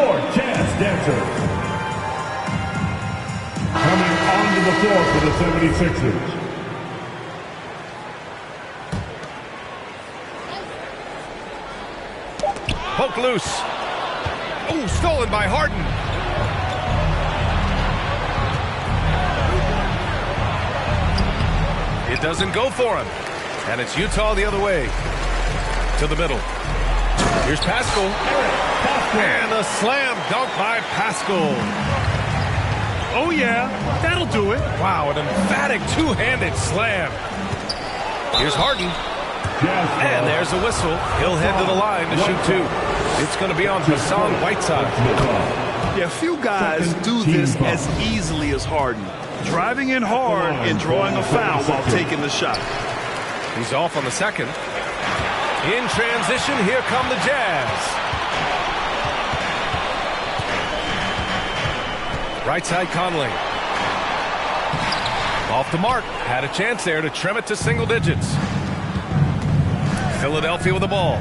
your Jazz Dancers. Coming onto the floor for the 76ers. Poke loose. Oh, stolen by Harden. It doesn't go for him. And it's Utah the other way. To the middle. Here's Pascal. And a slam dunk by Pascal. Oh, yeah. That'll do it. Wow, an emphatic two-handed slam. Here's Harden. And there's a whistle. He'll head to the line to shoot two. It's going to be on Hassan Whiteside. Yeah, few guys do this as easily as Harden. Driving in hard and drawing a foul while taking the shot. He's off on the second. In transition, here come the Jazz. Right side Conley. Off the mark. Had a chance there to trim it to single digits. Philadelphia with the ball.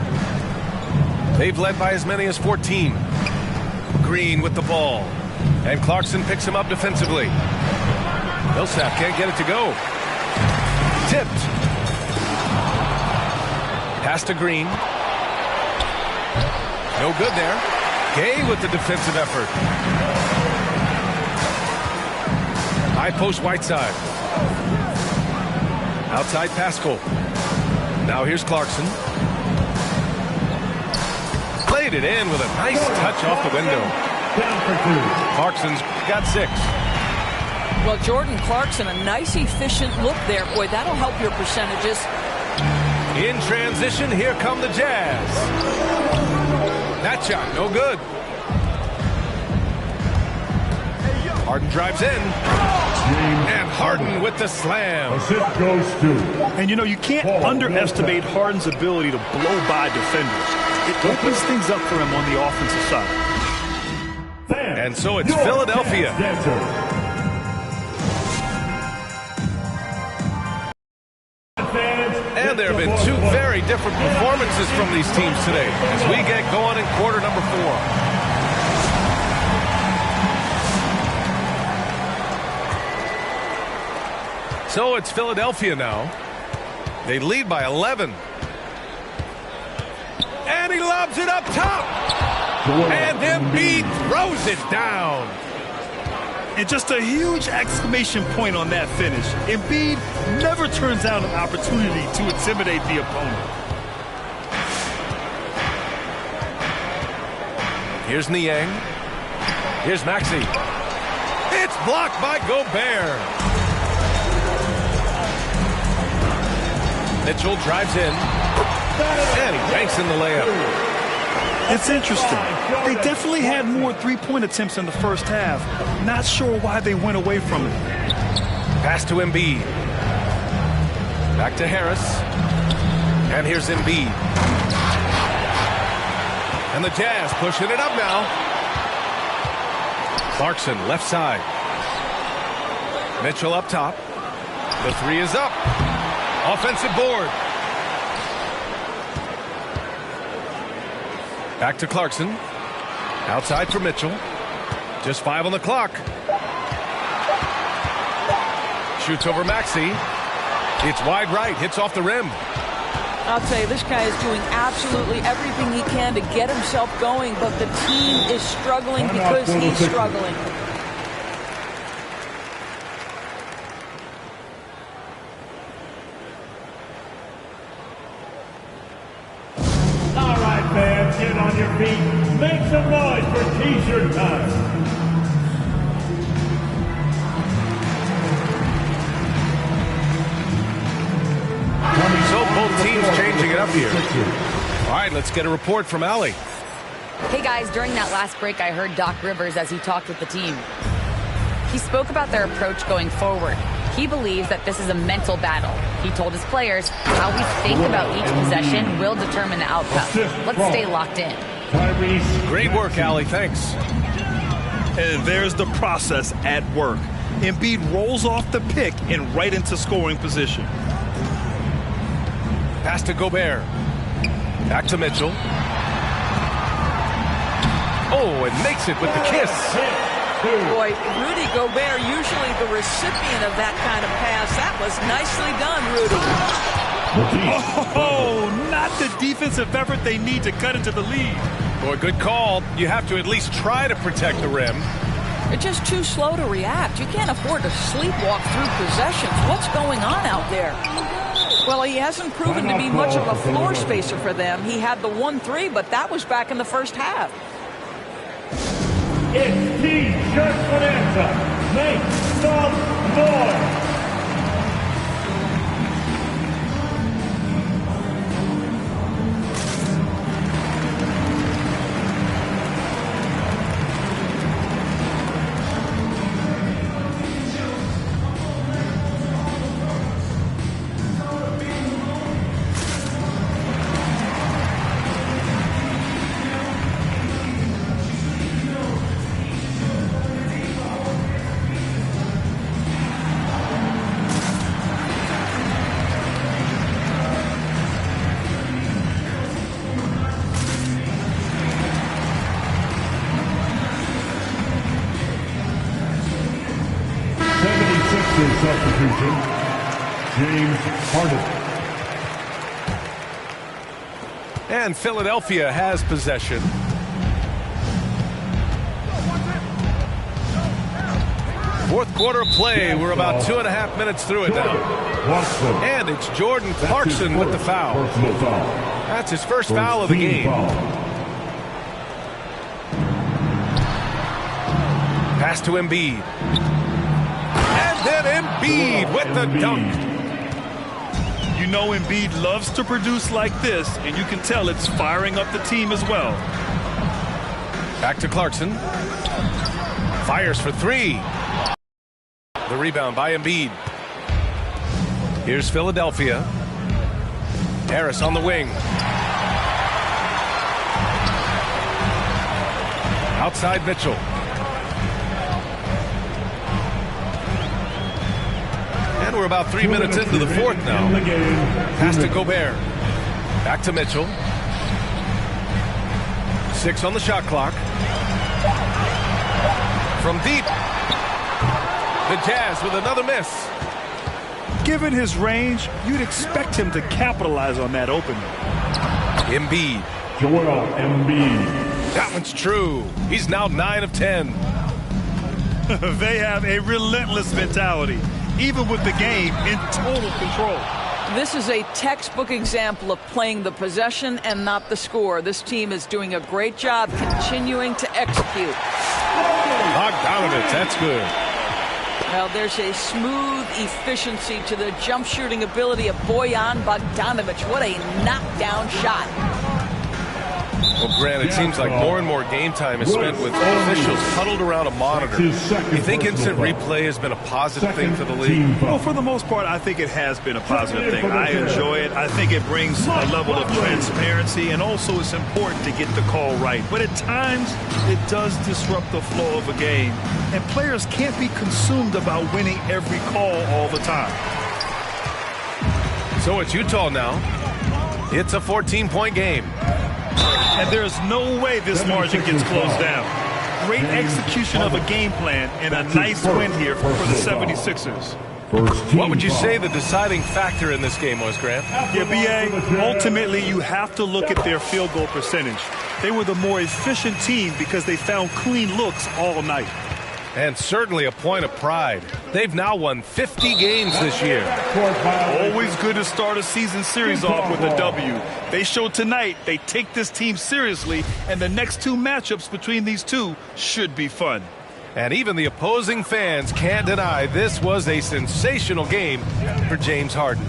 They've led by as many as 14. Green with the ball. And Clarkson picks him up defensively. Millsap can't get it to go. Tipped. Pass to Green. No good there. Gay with the defensive effort. High post Whiteside. Outside Pascal. Now here's Clarkson. Played it in with a nice touch off the window. Clarkson's got 6. Well, Jordan Clarkson, a nice, efficient look there. Boy, that'll help your percentages. In transition, here come the Jazz. That shot, no good. Harden drives in. And Harden with the slam. Assist goes to. And you know, you can't underestimate Harden's ability to blow by defenders. It opens things up for him on the offensive side. And so it's Philadelphia. And there have been two very different performances from these teams today as we get going in quarter number 4. So it's Philadelphia now. They lead by 11. And he lobs it up top. And Embiid throws it down. And just a huge exclamation point on that finish. Embiid never turns down an opportunity to intimidate the opponent. Here's Niang. Here's Maxey. It's blocked by Gobert. Mitchell drives in. And he banks in the layup. It's interesting. They definitely had more three-point attempts in the first half. Not sure why they went away from it. Pass to Embiid. Back to Harris. And here's Embiid. And the Jazz pushing it up now. Clarkson left side. Mitchell up top. The three is up. Offensive board. Back to Clarkson. Outside for Mitchell. Just 5 on the clock. Shoots over Maxey. It's wide right. Hits off the rim. I'll tell you, this guy is doing absolutely everything he can to get himself going, but the team is struggling because he's struggling. All right, fans, get on your feet. Make some noise for T-shirt time. So both teams changing it up here. All right, let's get a report from Allie. Hey guys, during that last break I heard Doc Rivers as he talked with the team. He spoke about their approach going forward. He believes that this is a mental battle. He told his players how we think about each possession will determine the outcome. Let's stay locked in. Great work, Allie. Thanks. And there's the process at work. Embiid rolls off the pick and right into scoring position. Pass to Gobert. Back to Mitchell. Oh, and makes it with the kiss. Boy, Rudy Gobert, usually the recipient of that kind of pass. That was nicely done, Rudy. Oh, not the defensive effort they need to cut into the lead. Boy, good call. You have to at least try to protect the rim. They're just too slow to react. You can't afford to sleepwalk through possessions. What's going on out there? Well, he hasn't proven to be much of a floor spacer for them. He had the 1-3, but that was back in the first half. It's T-shirt bonanza. Make some noise. Substitution, James Harden. And Philadelphia has possession. Fourth quarter play. We're about 2.5 minutes through it now. And it's Jordan Clarkson with the foul. That's his first foul of the game. Pass to Embiid. Then Embiid with the dunk. You know Embiid loves to produce like this, and you can tell it's firing up the team as well. Back to Clarkson. Fires for three. The rebound by Embiid. Here's Philadelphia. Harris on the wing. Outside Mitchell. And we're about 3 minutes into the fourth now. Pass to Gobert. Back to Mitchell. 6 on the shot clock. From deep. The Jazz with another miss. Given his range, you'd expect him to capitalize on that opening. Embiid. Joel Embiid. That one's true. He's now 9 of 10. They have a relentless mentality, even with the game in total control. This is a textbook example of playing the possession and not the score. This team is doing a great job continuing to execute. Bogdanovich, that's good. Well, there's a smooth efficiency to the jump shooting ability of Bojan Bogdanovich. What a knockdown shot. Well, Grant, it seems like more and more game time is spent with officials huddled around a monitor. You think instant replay has been a positive thing for the league? Well, for the most part, I think it has been a positive thing. I enjoy it. I think it brings a level of transparency, and also it's important to get the call right. But at times, it does disrupt the flow of a game, and players can't be consumed about winning every call all the time. So it's Utah now. It's a 14-point game. And there's no way this margin gets closed down. Great execution of a game plan and a nice win here for the 76ers. What would you say the deciding factor in this game was, Grant? Yeah, B.A., ultimately you have to look at their field goal percentage. They were the more efficient team because they found clean looks all night. And certainly a point of pride. They've now won 50 games this year. Always good to start a season series off with a W. They showed tonight they take this team seriously, and the next two matchups between these two should be fun. And even the opposing fans can't deny this was a sensational game for James Harden.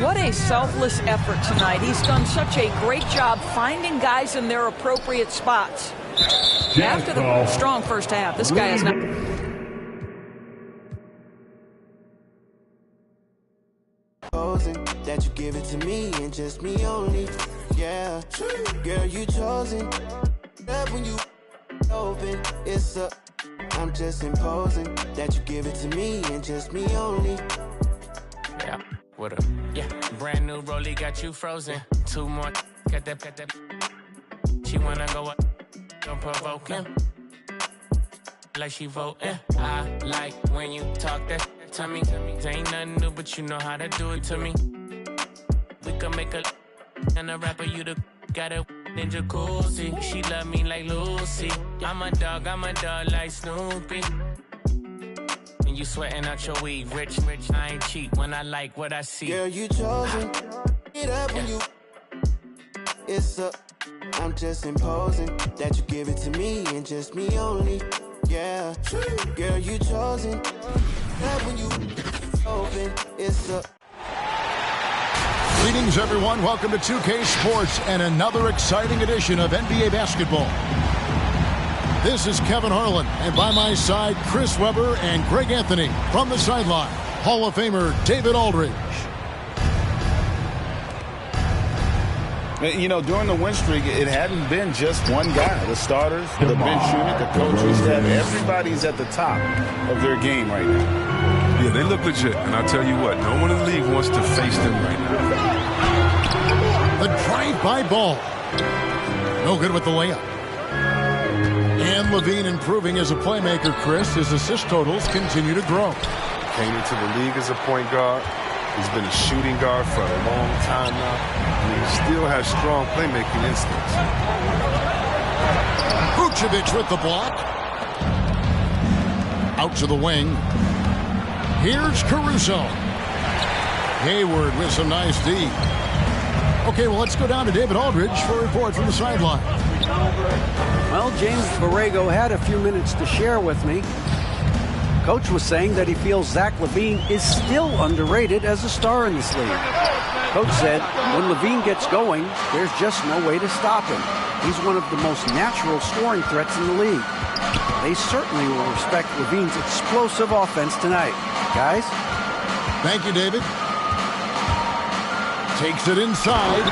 What a selfless effort tonight. He's done such a great job finding guys in their appropriate spots. After the strong first half, this guy is not... That you give it to me and just me only. Yeah, girl, you chosen. When you open, it's a... I'm just imposing that you give it to me and just me only. Yeah, what up? Yeah, brand new rollie got you frozen. 2 more, got that. She wanna go up. don't provoke him. Like she voting. I like when you talk that to me. Ain't nothing new, but you know how to do it to me. We can make a and a rapper, you the got a in jacuzzi. She love me like Lucy. I'm a dog like Snoopy. And you sweating out your weed, rich, I ain't cheap when I like what I see. Girl, you chosen. Get up when you. It's up. I'm just imposing that you give it to me and just me only. Yeah, girl, you chosen. That when you open, it's up. Greetings, everyone. Welcome to 2K Sports and another exciting edition of NBA basketball. This is Kevin Harlan, and by my side, Chris Webber and Greg Anthony. From the sideline, Hall of Famer David Aldridge. You know, during the win streak, it hadn't been just one guy. The starters, the bench unit, the coaching staff, everybody's at the top of their game right now. Yeah, they look legit, and I'll tell you what, no one in the league wants to face them right now. The drive-by ball. No good with the layup. And LaVine improving as a playmaker, Chris. His assist totals continue to grow. Came into the league as a point guard. He's been a shooting guard for a long time now. And he still has strong playmaking instincts. Vucevic with the block. Out to the wing. Here's Caruso. Hayward with some nice D. Okay, well, let's go down to David Aldridge for a report from the sideline. Well, James Borrego had a few minutes to share with me. Coach was saying that he feels Zach LaVine is still underrated as a star in this league. Coach said when LaVine gets going, there's just no way to stop him. He's one of the most natural scoring threats in the league. They certainly will respect LaVine's explosive offense tonight. Guys? Thank you, David. Takes it inside.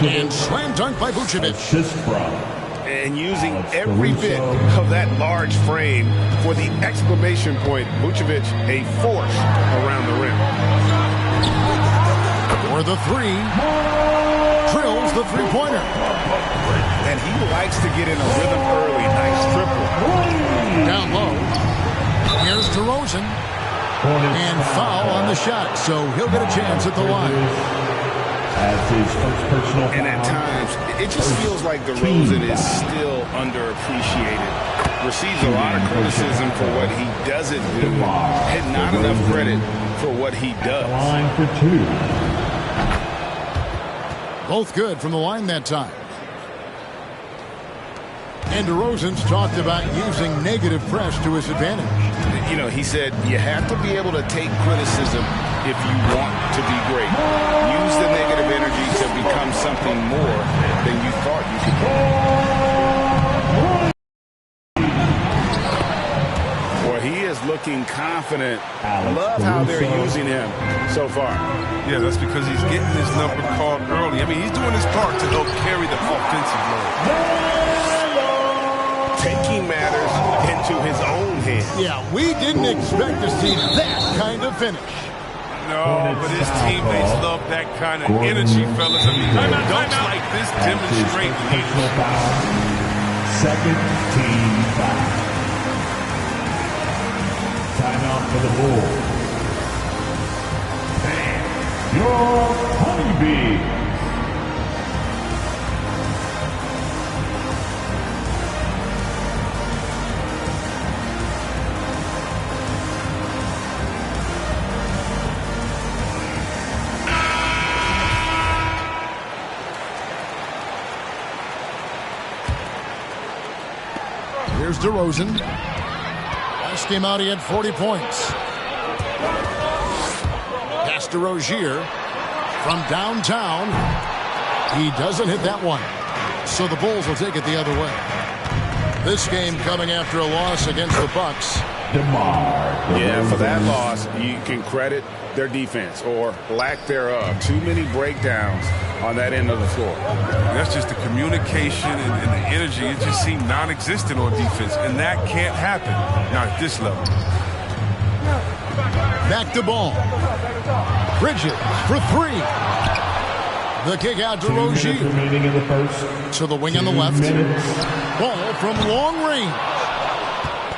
And slam dunk by Vucevic. And using every bit of that large frame for the exclamation point, Vucevic, a force around the rim. For the three. Drills the three-pointer. And he likes to get in a rhythm early. Nice triple. Down low. Here's DeRozan. And foul on the shot, so he'll get a chance at the line. And at times, it just feels like DeRozan is still underappreciated. Receives a lot of criticism for what he doesn't do, and not enough credit for what he does. Line for two. Both good from the line that time. And DeRozan's talked about using negative press to his advantage. You know, he said you have to be able to take criticism if you want to be great. Use the negative energy to become something more than you thought you could be. Well, he is looking confident. Love how they're using him so far. Yeah, that's because he's getting his number called early. I mean, he's doing his part to help carry the offensive load. Taking matters into his own hands. Yeah, we didn't expect to see that kind of finish. No, but his teammates love that kind of energy, fellas. I mean, dunks like this demonstrate leadership. Second team foul. Timeout for the Bulls. And your Honeybee. Here's DeRozan. Last game out, he had 40 points. Pass to Rozier from downtown. He doesn't hit that one. So the Bulls will take it the other way. This game coming after a loss against the Bucks. Yeah, for that loss, you can credit their defense or lack thereof. Too many breakdowns on that end of the floor. That's just the communication and the energy. It just seemed non-existent on defense, and that can't happen, not at this level. Back to ball. Bridges for three. The kick out to Rozier. To the wing on the left. Ball from long range.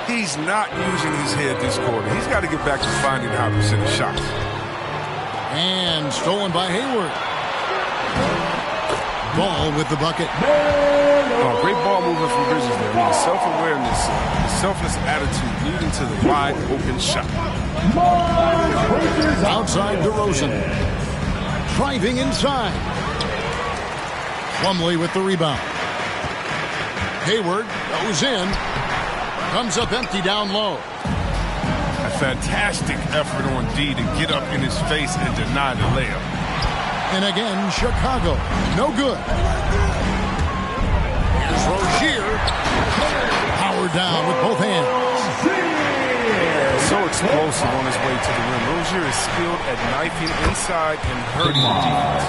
He's not using his head this quarter. He's got to get back to finding high percentage shots. And stolen by Hayward. Ball with the bucket. Oh, great ball movement from Bridges there. The self-awareness, the selfless attitude leading to the wide open shot. Outside DeRozan. Driving inside. Plumlee with the rebound. Hayward goes in. Comes up empty down low. A fantastic effort on D to get up in his face and deny the layup. And again, Chicago. No good. Here's Rozier. Powered down with both hands. So explosive on his way to the rim. Rozier is skilled at knifing inside and hurting the defense.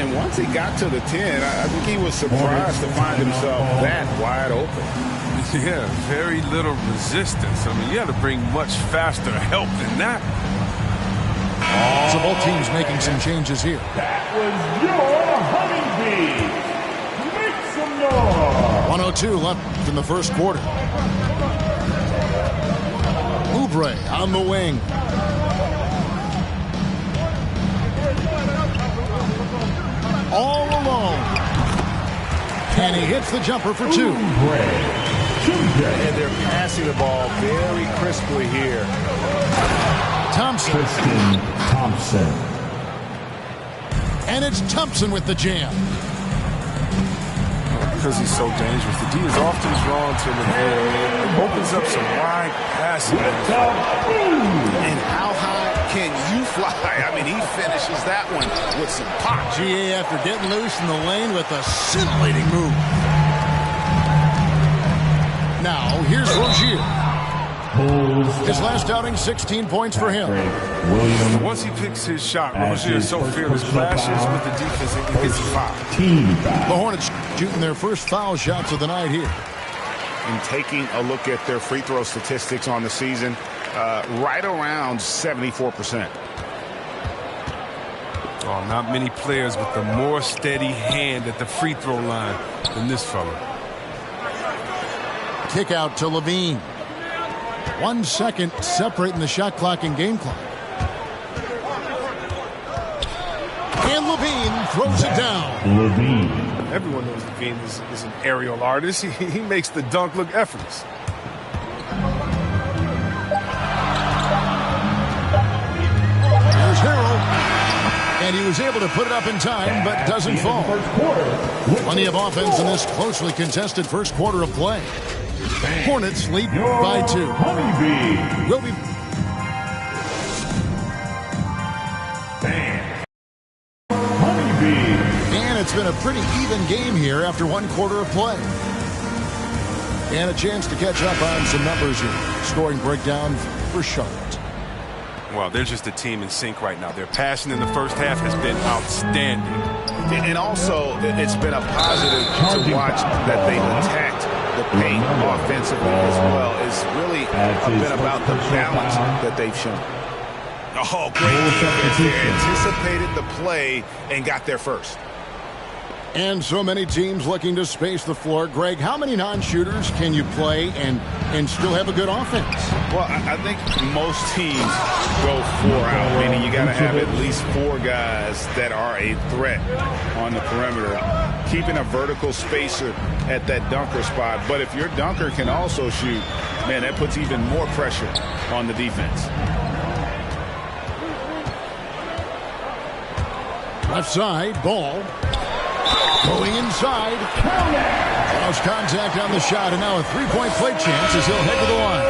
And once he got to the 10, I think he was surprised to find himself that wide open. Yeah, very little resistance. I mean, you had to bring much faster help than that. So both teams making some changes here. That was your Honeybee. Make some noise. 102 left in the first quarter. Oubre on the wing. All alone. And he hits the jumper for two. And they're passing the ball very crisply here. Thompson. Tristan Thompson. And it's Thompson with the jam. Because he's so dangerous. The D is often drawn to him in the air. It opens up some wide passing. And how high can you fly? I mean, he finishes that one with some pop. GA after getting loose in the lane with a scintillating move. Now, here's Rozier. His last outing, 16 points for him. Once he picks his shot, Rozier is so fearless, clashes with the defense and gets a foul. The Hornets shooting their first foul shots of the night here. And taking a look at their free throw statistics on the season, right around 74%. Oh, not many players with a more steady hand at the free throw line than this fella. Kick out to Levine. 1 second separating the shot clock and game clock. And Levine throws it down. Levine. Everyone knows Levine is an aerial artist. He makes the dunk look effortless. Here's Harrell. And he was able to put it up in time, but doesn't fall. Plenty of offense in this closely contested first quarter of play. Hornets lead by 2. Honeybee. Will be. Honeybee. And it's been a pretty even game here after 1 quarter of play. And a chance to catch up on some numbers here. Scoring breakdown for Charlotte. Well, they're just a team in sync right now. Their passing in the first half has been outstanding. And also, it's been a positive to watch that they've attacked the paint offensively as well. It's really been about the balance that they've shown. Oh, great defense there. Anticipated the play and got there first. And so many teams looking to space the floor. Greg, how many non-shooters can you play and still have a good offense? Well, I think most teams go 4 out, meaning you got to have at least 4 guys that are a threat on the perimeter, keeping a vertical spacer at that dunker spot. But if your dunker can also shoot, man, that puts even more pressure on the defense. Left side, ball. Going inside. Draws contact on the shot, and now a 3-point play chance as he'll head to the line.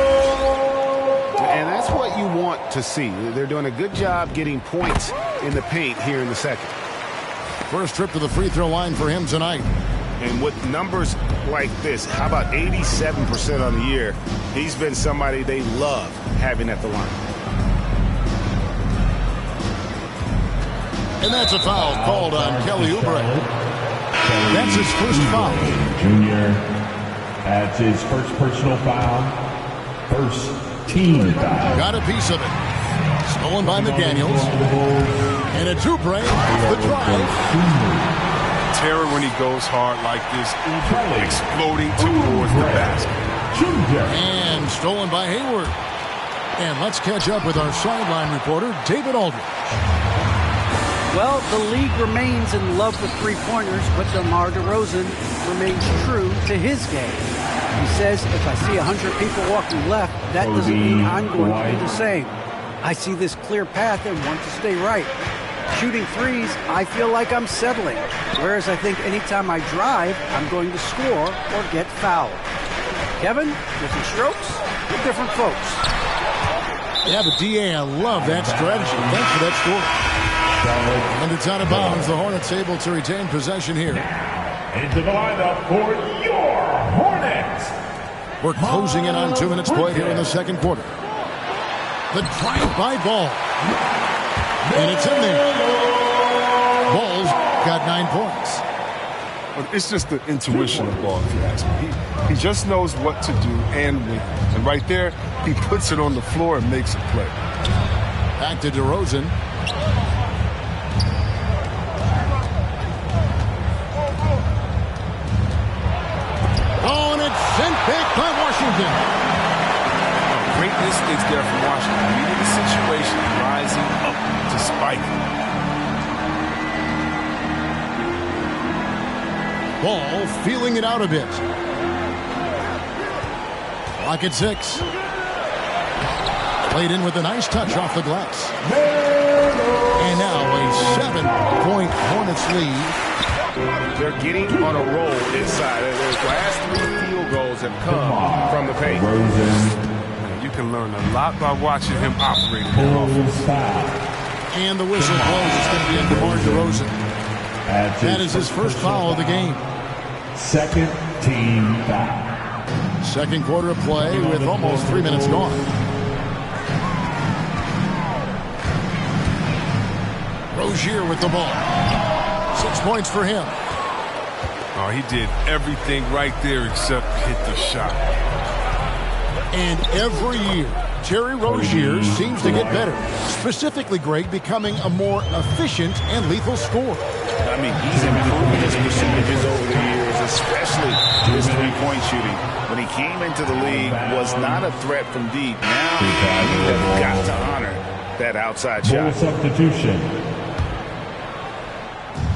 And that's what you want to see. They're doing a good job getting points in the paint here in the second. First trip to the free throw line for him tonight. And with numbers like this, how about 87% on the year? He's been somebody they love having at the line. And that's a foul called on Kelly Oubre. That's his first foul. Junior adds his first personal foul. First team foul. Got a piece of it. Stolen by McDaniels. And a two-brain off the drive. Terror when he goes hard like this, exploding towards the basket. And stolen by Hayward. And let's catch up with our sideline reporter, David Aldridge. Well, the league remains in love with three-pointers, but DeMar DeRozan remains true to his game. He says, if I see 100 people walking left, that doesn't mean I'm going to do the same. I see this clear path and want to stay right. Shooting threes, I feel like I'm settling. Whereas I think anytime I drive, I'm going to score or get fouled. Kevin, different strokes for different folks. Yeah, but DA, I love that strategy. Thanks for that score. And it's out of bounds. The Hornets able to retain possession here. Into the lineup for your Hornets. We're closing in on 2 minutes played here in the second quarter. The drive-by ball. And it's in there. Ball's got 9 points. But it's just the intuition of ball, if you ask me. He just knows what to do and when. And right there, he puts it on the floor and makes a play. Back to DeRozan. Oh, and it's sent back by Washington. Great instincts there from Washington. Reading the situation, rising up to spike. Ball feeling it out a bit. Clock at 6. Played in with a nice touch off the glass. And now a 7-point Hornets lead. They're getting on a roll inside. Their last 3 field goals have come from the paint. You can learn a lot by watching him operate in the offense. And the whistle blows. It's going to be in DeMar DeRozan. That is his first foul of the game. Second team foul. Second quarter of play with almost 3 minutes gone. Rozier with the ball. 6 points for him. Oh, he did everything right there except hit the shot. And every year, Terry Rozier seems to get better. Specifically, Greg, becoming a more efficient and lethal scorer. I mean, he's improving his percentages over the years, especially his three-point shooting. When he came into the league, was not a threat from deep. Now, you have got to honor that outside shot. Substitution.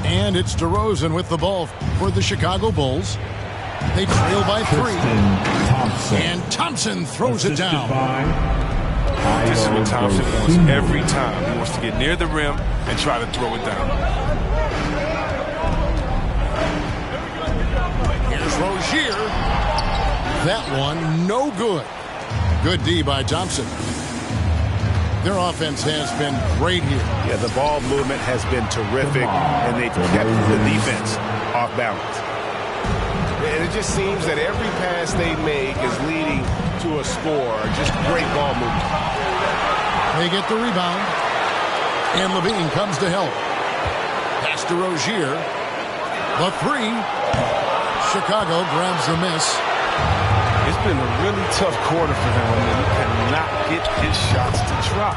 And it's DeRozan with the ball for the Chicago Bulls. They trail by 3. And Thompson throws it down. This is what Thompson wants every time. He wants to get near the rim and try to throw it down. Here's Rozier. That one, no good. Good D by Thompson. Their offense has been great here. Yeah, the ball movement has been terrific, and they've kept the defense off balance. And it just seems that every pass they make is leading to a score. Just great ball movement. They get the rebound. And Levine comes to help. Pass to Rozier. The 3. Chicago grabs the miss. It's been a really tough quarter for them. I mean, he cannot get his shots to drop.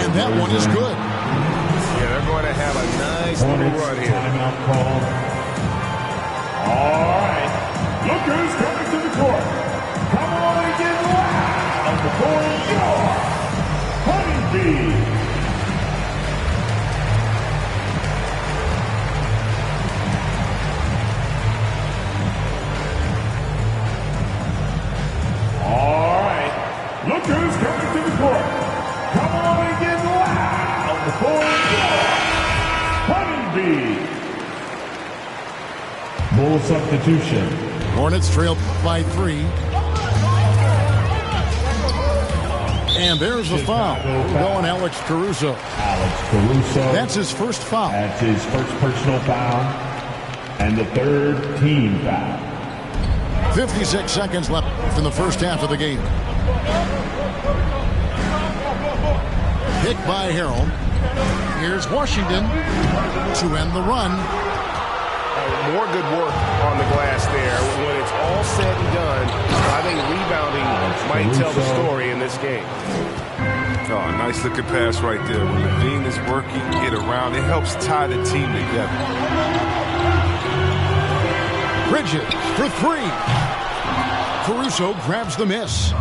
And that one is good. Yeah, they're going to have a nice little run here. Timeout call. All right. Look who's coming to the court. Come on and get loud on the court. Your Honeybee. All right. Look who's coming to the court. Come on and get loud on the court. Your Honeybee. Bull substitution. Hornets trail by 3. And there's a foul. Going Alex Caruso. Alex Caruso. That's his first foul. That's his first personal foul. And the third team foul. 56 seconds left in the first half of the game. Pick by Harrell. Here's Washington to end the run. More good work on the glass there. When it's all said and done, I think rebounding might tell the story in this game. Oh, nice looking pass right there. When Levine is working it around, it helps tie the team together. Bridges for three. Caruso grabs the miss.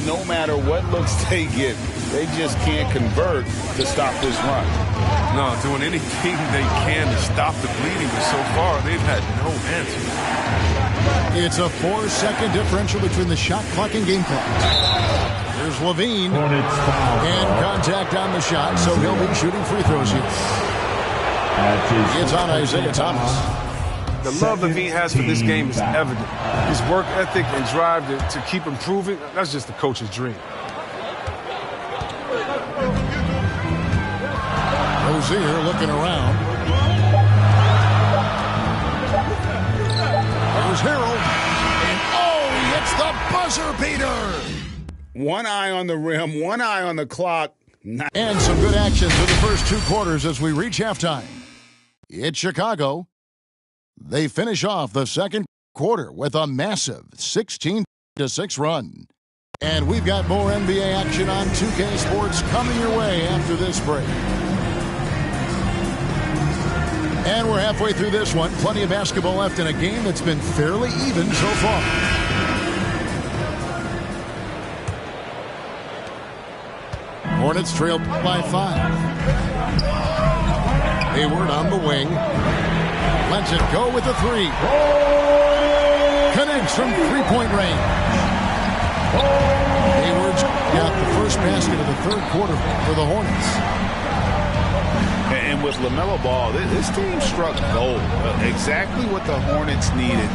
No matter what looks they get, they just can't convert to stop this run. No, doing anything they can to stop the bleeding, but so far they've had no answer. It's a 4-second differential between the shot clock and game clock. Here's Levine. And contact on the shot, so he'll be shooting free throws here. It's on Isaiah Thomas. The love Levine has for this game is evident. His work ethic and drive to keep improving, that's just the coach's dream. Rozier looking around. There's Harold. And he hits the buzzer beater. One eye on the rim, one eye on the clock. And some good action for the first two quarters as we reach halftime. It's Chicago. They finish off the second quarter with a massive 16-6 run. And we've got more NBA action on 2K Sports coming your way after this break. And we're halfway through this one. Plenty of basketball left in a game that's been fairly even so far. Hornets trail by 5. Hayward on the wing. Lets it go with the three. Connects from three-point range. Hayward's got the first basket of the third quarter for the Hornets. And with LaMelo Ball, this team struck gold. Exactly what the Hornets needed.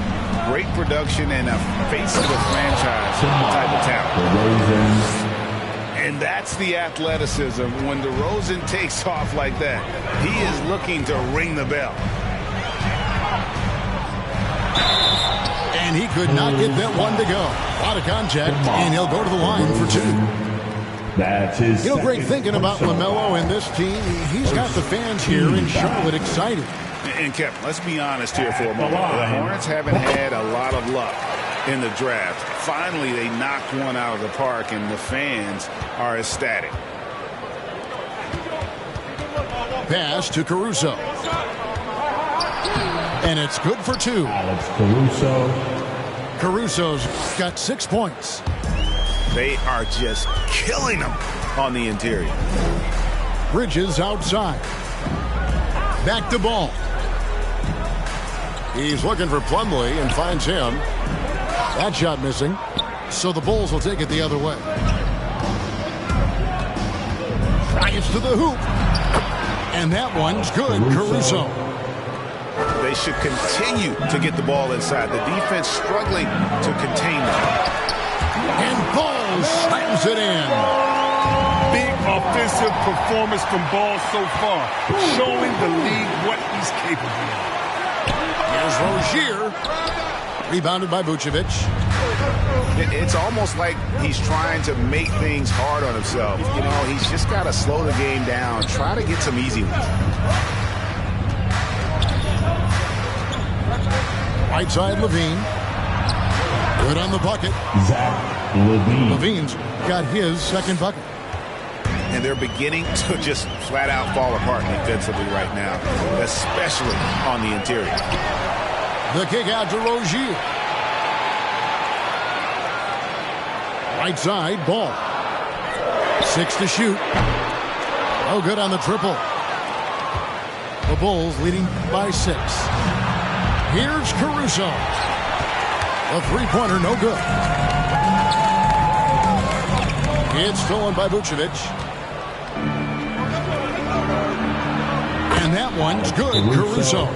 Great production and a face of the franchise type of talent. And that's the athleticism. When DeRozan takes off like that, he is looking to ring the bell. And he could not get that one to go. A lot of contact, and he'll go to the line for two. That's his great thinking about LaMelo and this team. He's got the fans here in Charlotte excited. And Kevin, let's be honest here for a moment. The Hornets haven't had a lot of luck in the draft. Finally, they knocked one out of the park, and the fans are ecstatic. Pass to Caruso. And it's good for two. Alex Caruso. Caruso's got 6 points. They are just killing them on the interior. Bridges outside. Back to Ball. He's looking for Plumlee and finds him. That shot missing. So the Bulls will take it the other way. Gets to the hoop. And that one's good. Caruso. They should continue to get the ball inside. The defense struggling to contain them. And Ball slams it in. Big offensive performance from Ball so far, showing the league what he's capable of. Here's Rozier. Rebounded by Vucevic. It's almost like he's trying to make things hard on himself. You know, he's just got to slow the game down, try to get some easy ones. Right side, Levine. Good on the bucket. Zach Levine. Levine's got his second bucket. And they're beginning to just flat out fall apart defensively right now, especially on the interior. The kick out to Rozier. Right side, Ball. 6 to shoot. Oh, good on the triple. The Bulls leading by 6. Here's Caruso. A three-pointer, no good. It's stolen by Vucevic. And that one's good. Caruso.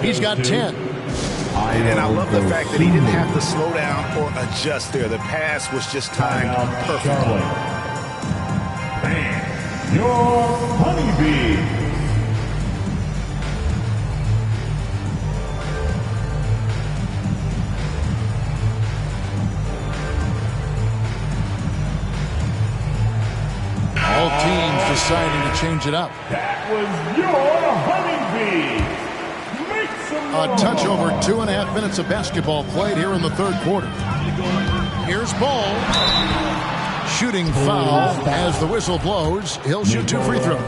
He's got 10. And I love the fact that he didn't have to slow down or adjust there. The pass was just timed perfectly. Your honeybee. All teams deciding to change it up. That was your honeybee. A touch over 2.5 minutes of basketball played here in the third quarter. Here's Ball. shooting foul as the whistle blows. He'll shoot 2 free throws.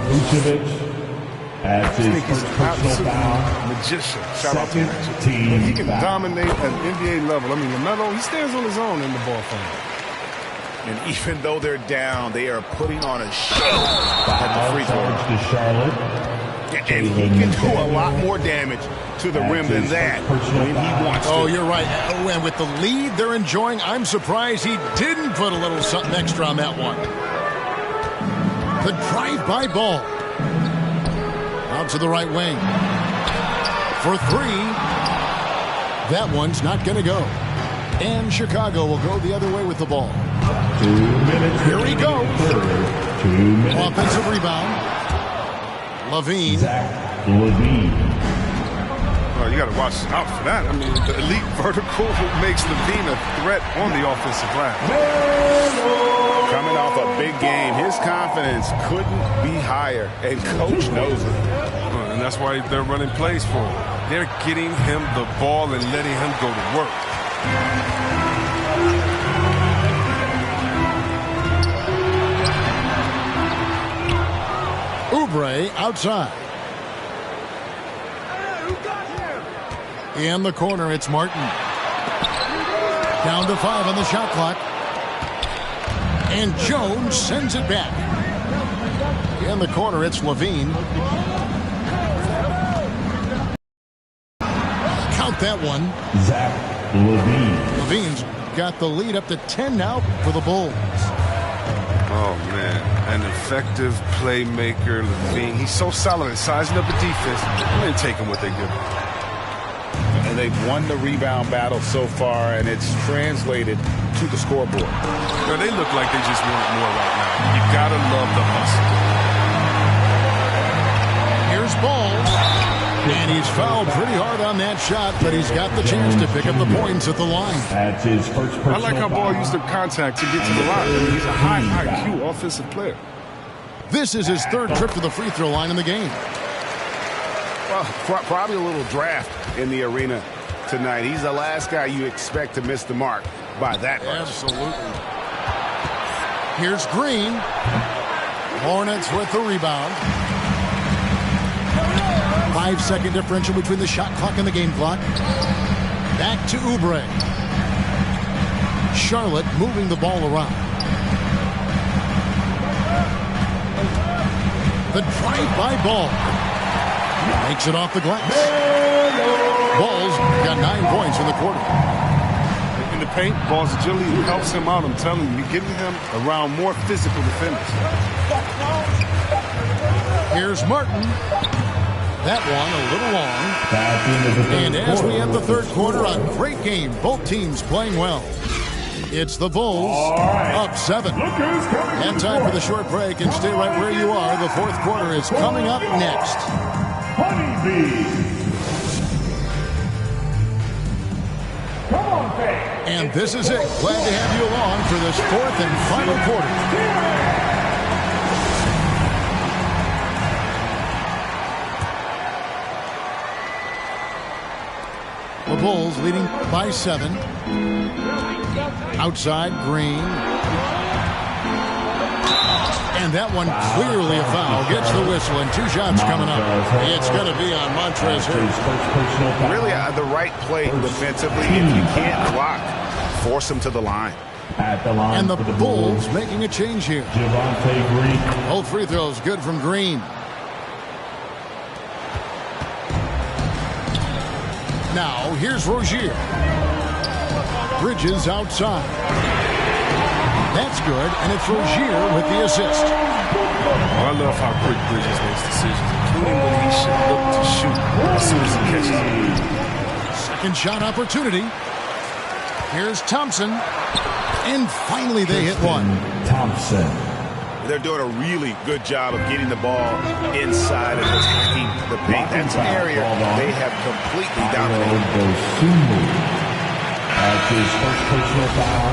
That's his first personal foul. Magician. Shout out to him. He can dominate at NBA level. I mean, LaMelo, he stands on his own in the ball frame. And even though they're down, they are putting on a show at the free throw. To Charlotte. And he can do a lot more damage to the rim than that when he wants to. Oh, you're right. Oh, and with the lead they're enjoying, I'm surprised he didn't put a little something extra on that one. The drive-by ball. Out to the right wing. For 3. That one's not going to go. And Chicago will go the other way with the ball. 2 minutes. Here he goes. 2 minutes. Offensive rebound. Levine. Zach Levine. Oh, you got to watch out for that. I mean, the elite vertical makes Levine a threat on the offensive glass. Coming off a big game, his confidence couldn't be higher, and coach knows it. And that's why they're running plays for him. They're getting him the ball and letting him go to work. Oubre outside. In the corner, it's Martin. Down to 5 on the shot clock. And Jones sends it back. In the corner, it's Levine. Count that one. Zach Levine. Levine's got the lead up to 10 now for the Bulls. Oh, man. An effective playmaker, Levine. He's so solid at sizing up the defense. They're taking what they give him. And they've won the rebound battle so far, and it's translated to the scoreboard. Well, they look like they just want more right now. You got to love the hustle. Here's Ball. And he's fouled pretty hard on that shot, but he's got the chance to pick up the points at the line. That's his first personal I like how Ball used the contact to get to the line. I mean, he's a high IQ offensive player. This is his 3rd trip to the free throw line in the game. Well, probably a little draft in the arena tonight. He's the last guy you expect to miss the mark by that much. Absolutely. Here's Green. Hornets with the rebound. 5-second differential between the shot clock and the game clock. Back to Oubre. Charlotte moving the ball around. The drive-by Ball. Makes it off the glass. Ball's got 9 points in the quarter. In the paint, Ball's agility helps him out. I'm telling you, getting him around more physical defenders. Here's Martin. That one a little long. And as we end the 3rd quarter, a great game. Both teams playing well. It's the Bulls up 7. And time for the short break, and stay right where you are. The 4th quarter is coming up next. Come on, fans. And this is it. Glad to have you along for this 4th and final quarter. The Bulls leading by 7. Outside, Green. And that one clearly a foul. Gets the whistle, and 2 shots coming up. It's going to be on Montrezl Harrell. Really the right play defensively. If you can't block, force him to the line. At the line. And the Bulls making a change here. Javonte Green. Both free throws good from Green. Now, here's Rozier. Bridges outside. That's good, and it's Rozier with the assist. Oh, I love how quick Bridges makes decisions, including when he should look to shoot as soon as he catches it. Second shot opportunity. Here's Thompson. And finally they hit one. Thompson. They're doing a really good job of getting the ball inside and attacking the paint. That's an area they have completely dominated. That's his first personal foul.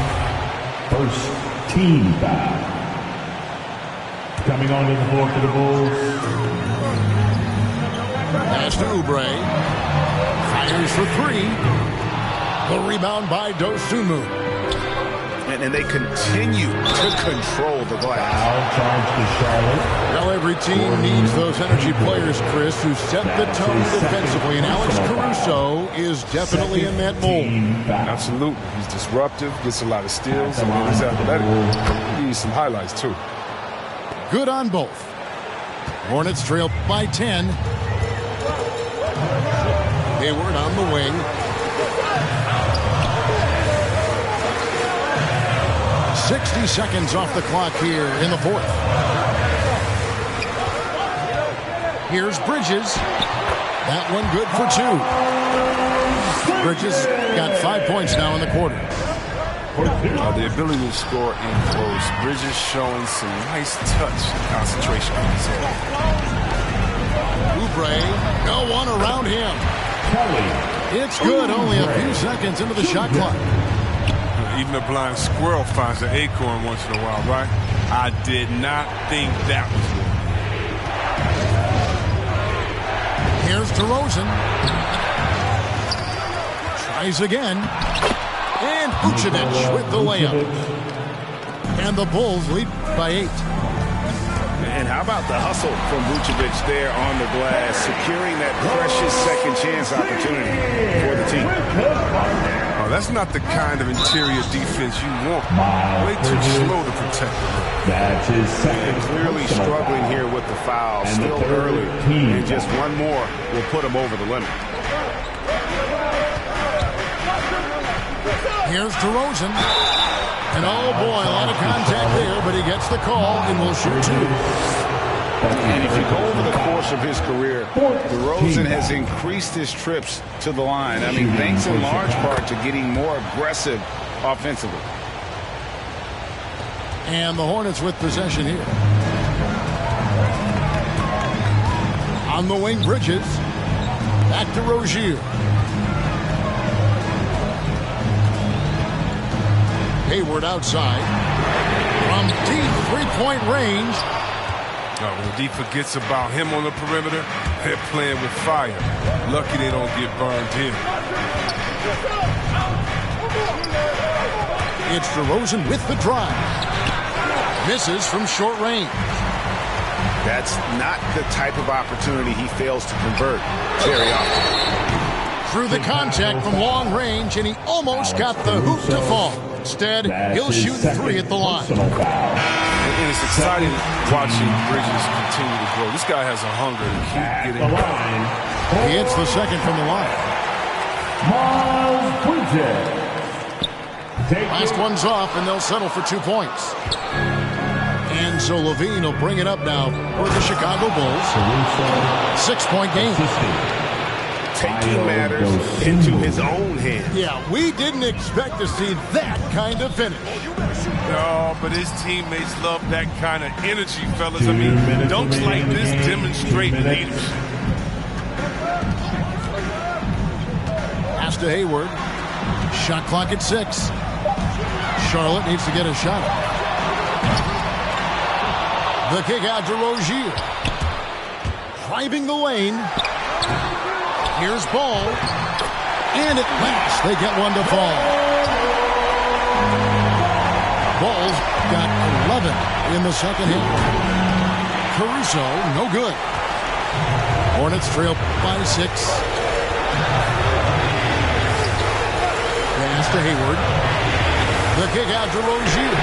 First team foul. Coming onto the floor for the Bulls. Pass to Oubre. Fires for 3. The rebound by Dosunmu. And they continue to control the glass. Well, every team needs those energy players, Chris, who set the tone defensively. And Alex Caruso is definitely in that mold. Absolutely. He's disruptive, gets a lot of steals, and he's athletic. He needs some highlights, too. Good on both. Hornets trail by 10. Hayward on the wing. 60 seconds off the clock here in the fourth. Here's Bridges. That one good for 2. Bridges got 5 points now in the quarter. The ability to score in close. Bridges showing some nice touch and concentration on his head. Oubre, no one around him. It's good, only a few seconds into the shot clock. Even a blind squirrel finds an acorn once in a while, right? I did not think that was good. Here's DeRozan. Tries again. And Vucevic with the layup. And the Bulls lead by 8. And how about the hustle from Vucevic there on the glass, securing that precious second chance opportunity for the team. Oh, that's not the kind of interior defense you want. Way too slow to protect. That's his second. Clearly struggling here with the foul. Still early. And just one more will put him over the limit. Here's DeRozan. And oh boy, a lot of contact there, but he gets the call and will shoot 2. And if you go over the course of his career, DeRozan has increased his trips to the line. I mean, thanks in large part to getting more aggressive offensively. And the Hornets with possession here. On the wing, Bridges. Back to Rozier. Hayward outside. From deep three-point range. When the D forgets about him on the perimeter, they're playing with fire. Lucky they don't get burned here. It's DeRozan with the drive. Misses from short range. That's not the type of opportunity he fails to convert very often. Through the contact from long range, and he almost got the hoop to fall. Instead, he'll shoot 3 at the line. And it's exciting watching Bridges continue to grow. This guy has a hunger to keep getting better. He hits the second from the line. Miles Bridges. Last one's off, and they'll settle for 2 points. And so Levine will bring it up now for the Chicago Bulls. 6-point game. Taking matters into his own hands. Yeah, we didn't expect to see that kind of finish. No, but his teammates love that kind of energy, fellas. I mean, dunks like this demonstrate leadership. Pass to Hayward. Shot clock at 6. Charlotte needs to get a shot. The kick out to Rozier. Driving the lane. Here's Ball. And at last they get one to fall. Ball's got 11 in the second half. Caruso, no good. Hornets trail by 6. Pass to Hayward. The kick out to Rozier.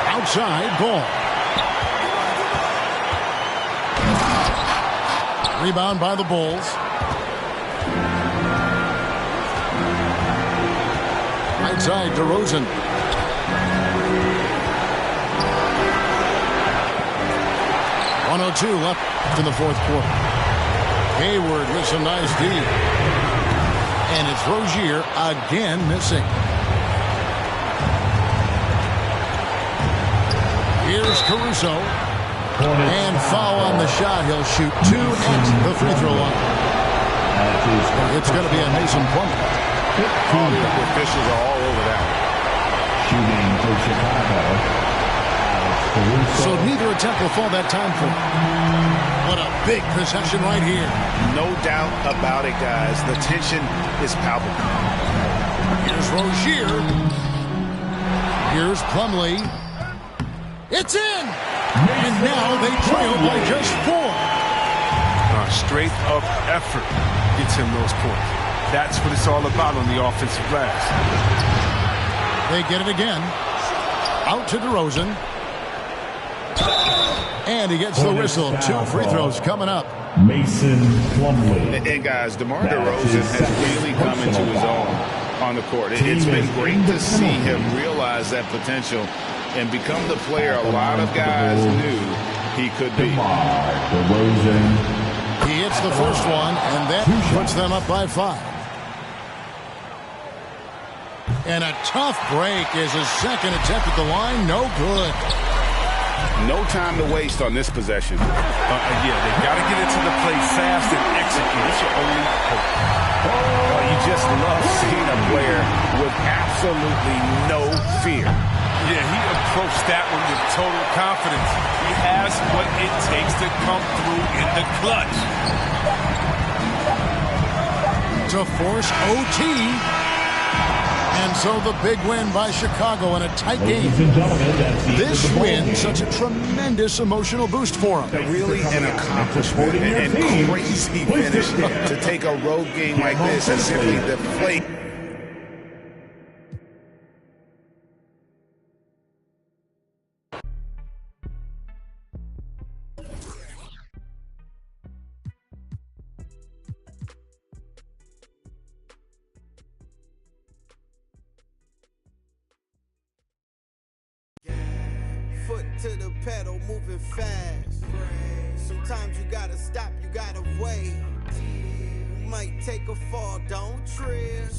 Outside, Ball. Rebound by the Bulls. Right side, DeRozan. .102 left in the fourth quarter. Hayward with some nice D. And it's Rozier again missing. Here's Caruso. And foul on the shot. He'll shoot 2 at the free throw line. It's going to be a Mason Plumlee. The officials are all over that. Shooting for Chicago. So neither attempt will fall that time for him. What a big possession right here. No doubt about it, guys. The tension is palpable. Here's Rozier. Here's Plumlee. It's in! And now they trail by just 4. Straight up effort gets him those points. That's what it's all about on the offensive glass. They get it again. Out to DeRozan. And he gets the whistle. 2 free throws coming up. Mason Plumlee. And guys, DeMar DeRozan has really come into his own on the court. It's been great to see him realize that potential and become the player a lot of guys knew he could be. He hits the first one, and that puts them up by 5. And a tough break is his second attempt at the line. No good. No time to waste on this possession. Yeah, they got to get into the play fast and execute. It's your only hope. You just love seeing a player with absolutely no fear. Yeah, he approached that one with total confidence. He has what it takes to come through in the clutch. To force OT. And so the big win by Chicago in a tight game. This win, such a tremendous emotional boost for them. Really an accomplishment and crazy finish to take a road game like this and simply deflate. Foot to the pedal, moving fast. Sometimes you gotta stop, you gotta wait. You might take a fall, don't trip.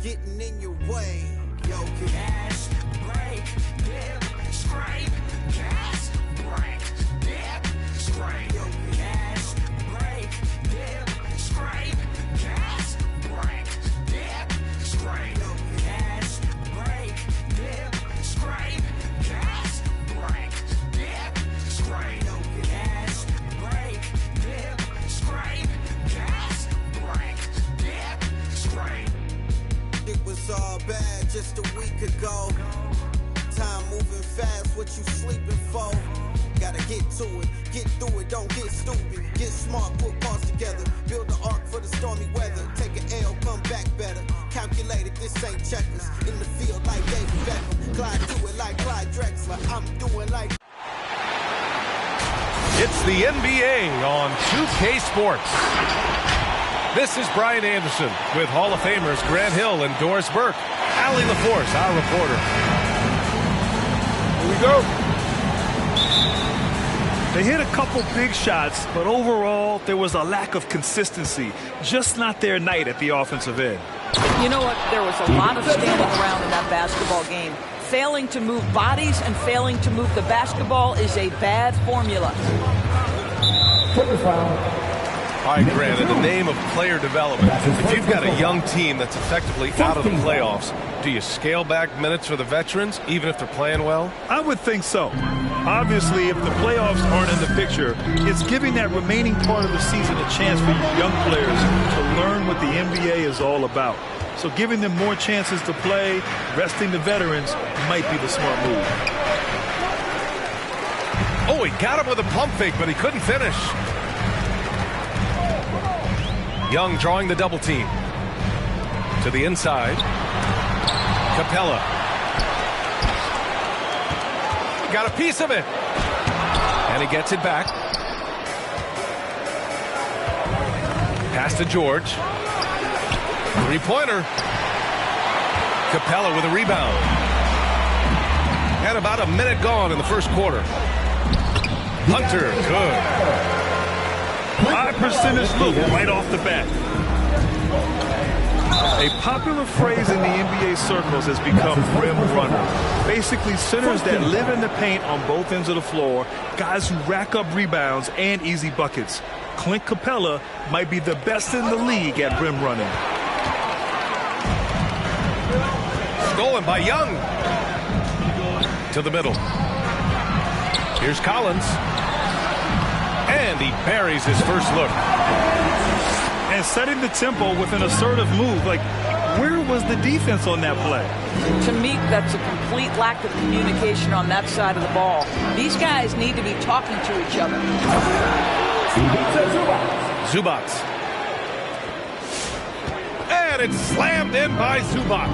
Getting in your way. Yo, gas, brake, dip, scrape, gas, brake, dip, scrape. Yo, gas, brake, dip, scrape, gas, brake, dip, scrape. Yo, gas, brake, dip, scrape, gas, brake, dip, scrape. Yo, gas, brake, dip, scrape, gas, brake, dip, scrape. It was all bad just a week ago. Time moving fast, what you sleeping for? Gotta get to it, get through it, don't get stupid. Get smart, put parts together. Build an arc for the stormy weather. Take an L, come back better. Calculated, this ain't checkers. In the field like David Beckham. Clyde do it like Clyde Drexler. I'm doing like... It's the NBA on 2K Sports. This is Brian Anderson with Hall of Famers Grant Hill and Doris Burke. Allie LaForce, our reporter. Here we go. They hit a couple big shots, but overall, there was a lack of consistency. Just not their night at the offensive end. You know what? There was a lot of standing around in that basketball game. Failing to move bodies and failing to move the basketball is a bad formula. All right, Grant, in the name of player development, if you've got a young team that's effectively out of the playoffs, do you scale back minutes for the veterans, even if they're playing well? I would think so. Obviously, if the playoffs aren't in the picture, it's giving that remaining part of the season a chance for young players to learn what the NBA is all about. So giving them more chances to play, resting the veterans, might be the smart move. Oh, he got him with a pump fake, but he couldn't finish. Young drawing the double team. To the inside. Capella. Got a piece of it. And he gets it back. Pass to George. Three-pointer. Capella with a rebound. And about a minute gone in the first quarter. Hunter, good. High percentage look right off the bat. A popular phrase in the NBA circles has become rim runner. Basically, centers that live in the paint on both ends of the floor, guys who rack up rebounds and easy buckets. Clint Capella might be the best in the league at rim running. Stolen by Young. To the middle. Here's Collins. And he buries his first look. And setting the tempo with an assertive move. Like, Where was the defense on that play? To me, that's a complete lack of communication on that side of the ball. These guys need to be talking to each other. Zubac. And it's slammed in by Zubac.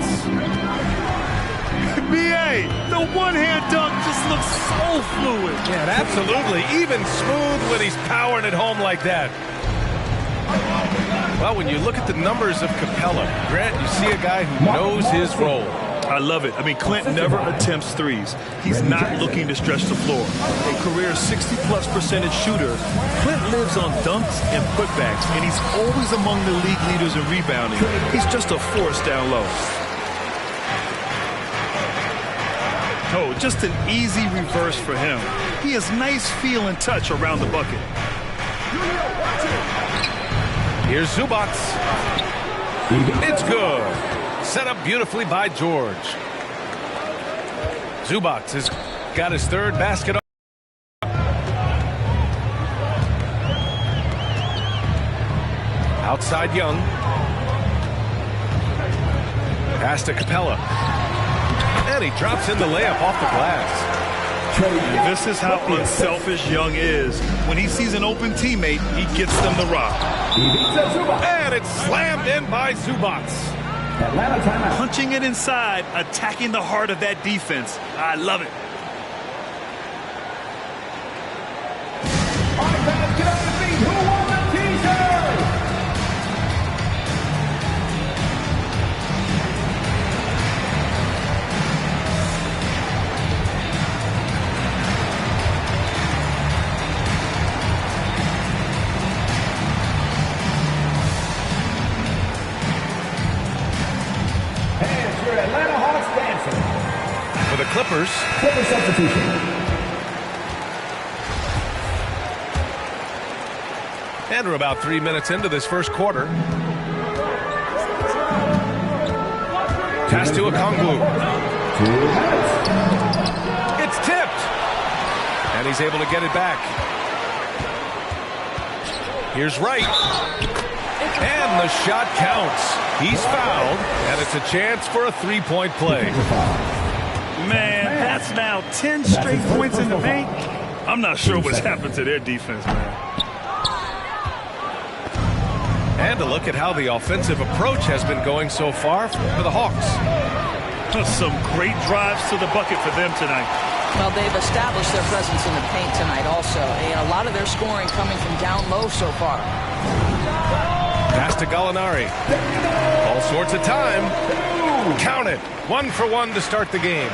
B.A., the one-hand dunk just looks so fluid. Yeah, absolutely. Even smooth when he's powering it home like that. Well, when you look at the numbers of Capella, Grant, you see a guy who knows his role. I love it. I mean, Clint never attempts threes. He's not looking to stretch the floor. A career 60+% shooter, Clint lives on dunks and putbacks, and he's always among the league leaders in rebounding. He's just a force down low. Oh, just an easy reverse for him. He has nice feel and touch around the bucket. Here's Zubac. It's good. Set up beautifully by George. Zubac has got his third basket. Outside Young. Pass to Capella. And he drops in the layup off the glass. This is how unselfish Young is. When he sees an open teammate, he gets them the rock. And it's slammed in by Zubac. Punching it inside, attacking the heart of that defense. I love it. All right, fans, get on your feet. Who won the T-shirt? Atlanta Hawks dancing. For the Clippers. Clipper substitution. And we're about 3 minutes into this first quarter. Pass to Okongwu. It's tipped. And he's able to get it back. Here's Wright. And the shot counts. He's fouled, and it's a chance for a three-point play. Man, that's now 10 straight points in the paint. I'm not sure what's happened to their defense, man. And a look at how the offensive approach has been going so far for the Hawks. Some great drives to the bucket for them tonight. Well, they've established their presence in the paint tonight also. And a lot of their scoring coming from down low so far. Pass to Gallinari. All sorts of time. Count it. 1 for 1 to start the game.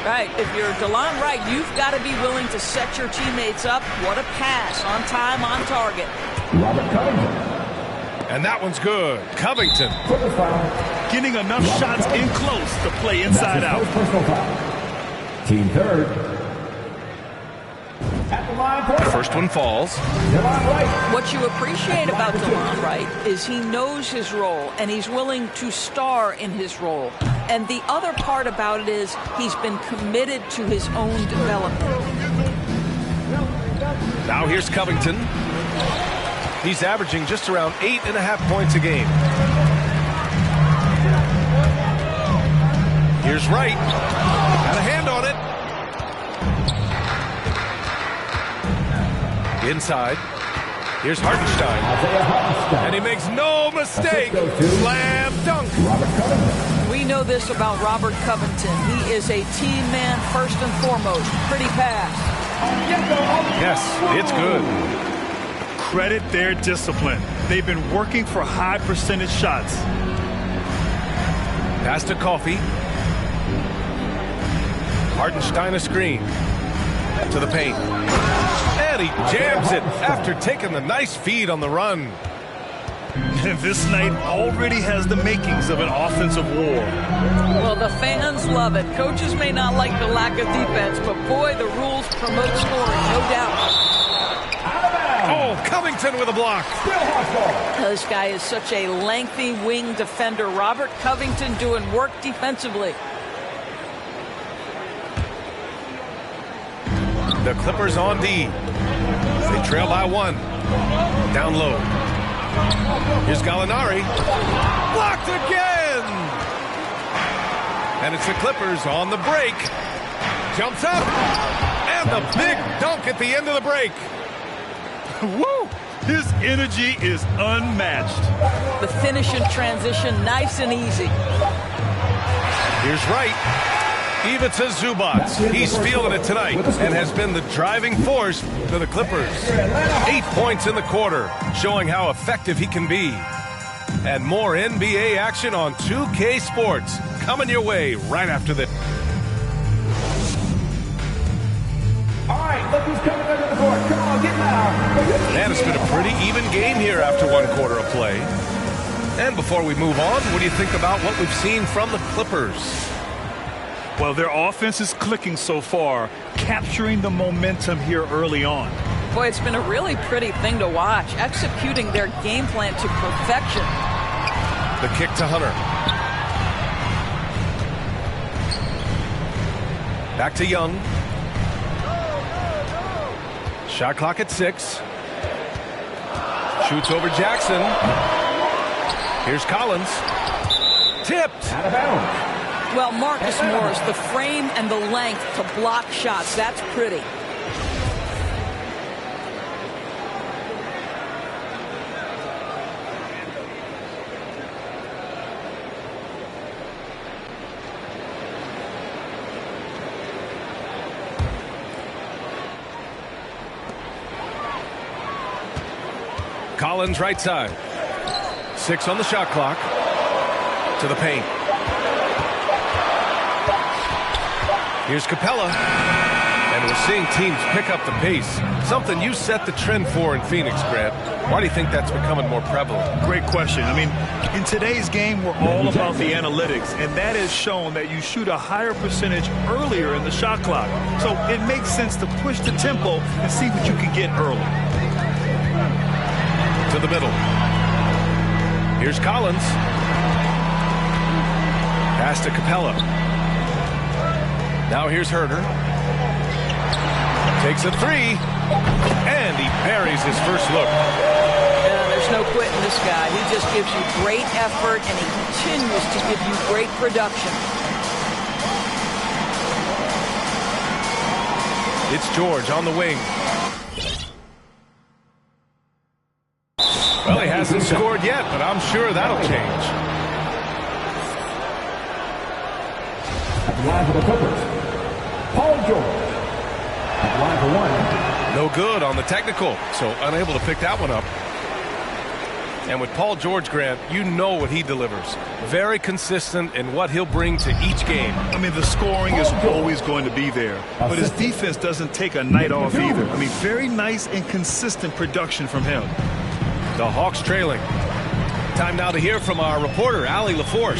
Right. If you're DeLon Wright, you've got to be willing to set your teammates up. What a pass. On time, on target. Robert Covington. And that one's good. Covington. Getting enough shots in close to play inside out. Personal foul. Team third. At the line for The first one falls. DeLon Wright. What you appreciate about DeLon Wright is he knows his role, and he's willing to star in his role. And the other part about it is he's been committed to his own development. Now here's Covington. He's averaging just around 8.5 points a game. Here's Wright. Got a hand on it. Inside. Here's Hartenstein. And he makes no mistake. Slam dunk. We know this about Robert Covington. He is a team man first and foremost. Pretty pass. Yes, it's good. Credit their discipline. They've been working for high percentage shots. Pass to Coffey. Hartenstein a screen. To the paint. And he jams it after taking the nice feed on the run. This night already has the makings of an offensive war. Well, the fans love it. Coaches may not like the lack of defense, but boy, the rules promote scoring, no doubt. Oh, Covington with a block. This guy is such a lengthy wing defender. Robert Covington doing work defensively. The Clippers on D. They trail by 1. Down low. Here's Gallinari. Blocked again! And it's the Clippers on the break. Jumps up. And the big dunk at the end of the break. Woo! His energy is unmatched. The finish in transition, nice and easy. Here's Wright. Ivica Zubac. He's feeling it tonight and has been the driving force for the Clippers. 8 points in the quarter, showing how effective he can be. And more NBA action on 2K Sports coming your way right after this. All right, look who's coming under the court. Come on, get loud. Man, it's been a pretty even game here after 1 quarter of play. And before we move on, what do you think about what we've seen from the Clippers? Well, their offense is clicking so far, capturing the momentum here early on. Boy, it's been a really pretty thing to watch, executing their game plan to perfection. The kick to Hunter. Back to Young. Shot clock at 6. Shoots over Jackson. Here's Collins. Tipped. Out of bounds. Well, Marcus Morris, the frame and the length to block shots, that's pretty. Collins right side. 6 on the shot clock. To the paint. Here's Capella. And we're seeing teams pick up the pace. Something you set the trend for in Phoenix, Grant. Why do you think that's becoming more prevalent? Great question. I mean, in today's game, we're all about the analytics, and that has shown that you shoot a higher percentage earlier in the shot clock. So it makes sense to push the tempo and see what you can get early. To the middle. Here's Collins. Pass to Capella. Now here's Herter. Takes a 3. And he buries his first look. Yeah, there's no quitting this guy. He just gives you great effort, and he continues to give you great production. It's George on the wing. Well, he hasn't scored yet, but I'm sure that'll change. At the line for the Clippers, Paul George. At the line for 1. No good on the technical, so unable to pick that one up. And with Paul George, Grant, you know what he delivers. Very consistent in what he'll bring to each game. I mean, the scoring is always going to be there, but his defense doesn't take a night off either. I mean, very nice and consistent production from him. The Hawks trailing. Time now to hear from our reporter, Allie LaForce.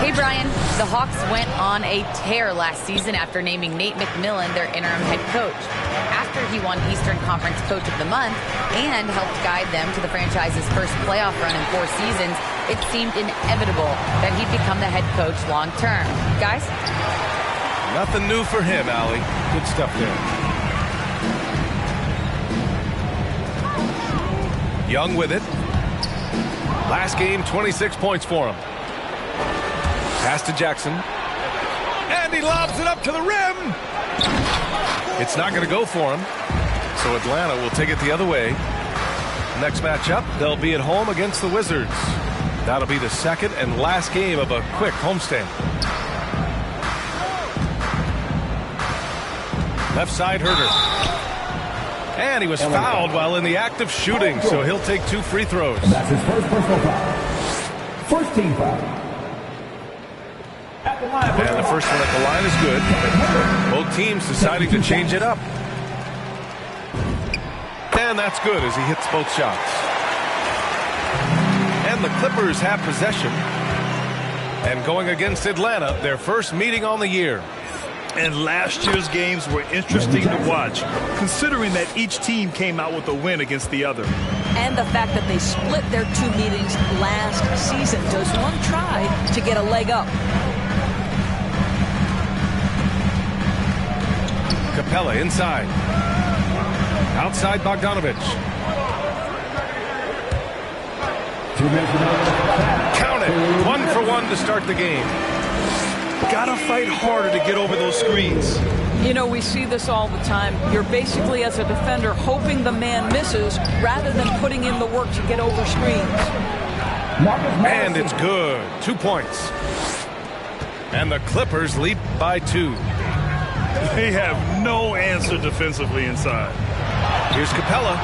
Hey, Brian. The Hawks went on a tear last season after naming Nate McMillan their interim head coach. After he won Eastern Conference Coach of the Month and helped guide them to the franchise's first playoff run in 4 seasons, it seemed inevitable that he'd become the head coach long term. Guys? Nothing new for him, Allie. Good stuff there. Young with it. Last game, 26 points for him. Pass to Jackson. And he lobs it up to the rim. It's not going to go for him. So Atlanta will take it the other way. Next matchup, they'll be at home against the Wizards. That'll be the second and last game of a quick homestand. Left side, Herter. And he was fouled while in the act of shooting, so he'll take 2 free throws. And that's his first personal foul. First team foul. At the line. And the first one at the line is good. Both teams deciding to change it up. And that's good as he hits both shots. And the Clippers have possession. And going against Atlanta, their first meeting on the year. And last year's games were interesting to watch, considering that each team came out with a win against the other. And the fact that they split their 2 meetings last season. Does one try to get a leg up? Capella inside. Outside Bogdanovich. Count it. 1 for 1 to start the game. Gotta fight harder to get over those screens. You know, we see this all the time. You're basically, as a defender, hoping the man misses rather than putting in the work to get over screens. And it's good. 2 points. And the Clippers lead by 2. They have no answer defensively inside. Here's Capella.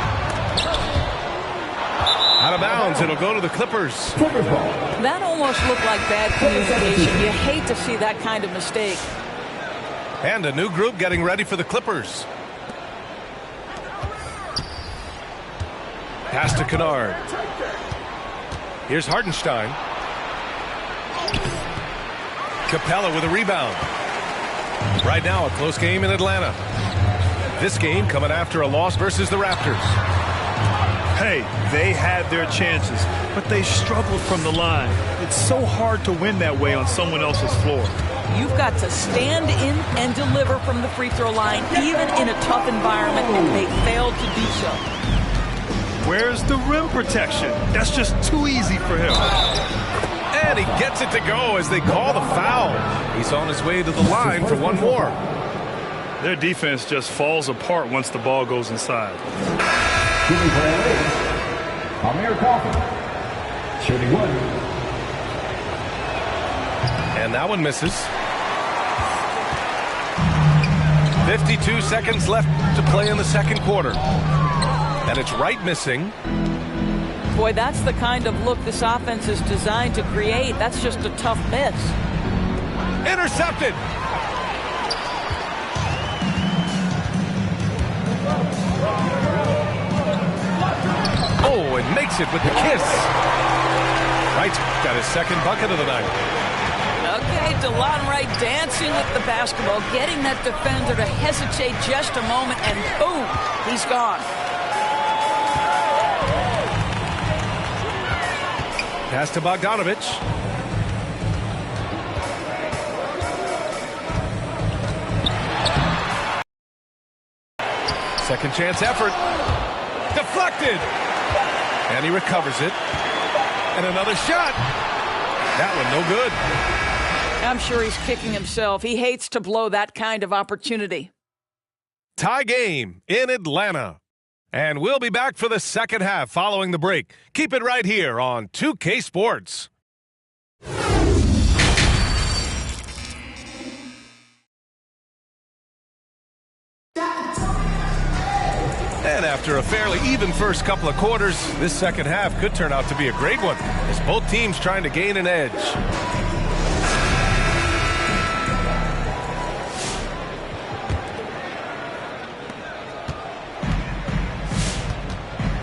Out of bounds. It'll go to the Clippers. That almost looked like bad communication. You hate to see that kind of mistake. And a new group getting ready for the Clippers. Pass to Kennard. Here's Hartenstein. Capella with a rebound. Right now, a close game in Atlanta. This game coming after a loss versus the Raptors. Hey, they had their chances, but they struggled from the line. It's so hard to win that way on someone else's floor. You've got to stand in and deliver from the free throw line, even in a tough environment, and they failed to do so. Where's the rim protection? That's just too easy for him. And he gets it to go as they call the foul. He's on his way to the line for one more. Their defense just falls apart once the ball goes inside. Amir Coffin, shooting 1. And that one misses. 52 seconds left to play in the second quarter. And it's Wright missing. Boy, that's the kind of look this offense is designed to create. That's just a tough miss. Intercepted. Oh, and makes it with the kiss. Wright's got his second bucket of the night. Okay, DeLon Wright dancing with the basketball, getting that defender to hesitate just a moment, and boom, he's gone. Pass to Bogdanovich. Second chance effort. Deflected. And he recovers it. And another shot. That one no good. I'm sure he's kicking himself. He hates to blow that kind of opportunity. Tie game in Atlanta. And we'll be back for the second half following the break. Keep it right here on 2K Sports. And after a fairly even first couple of quarters, this second half could turn out to be a great one as both teams trying to gain an edge.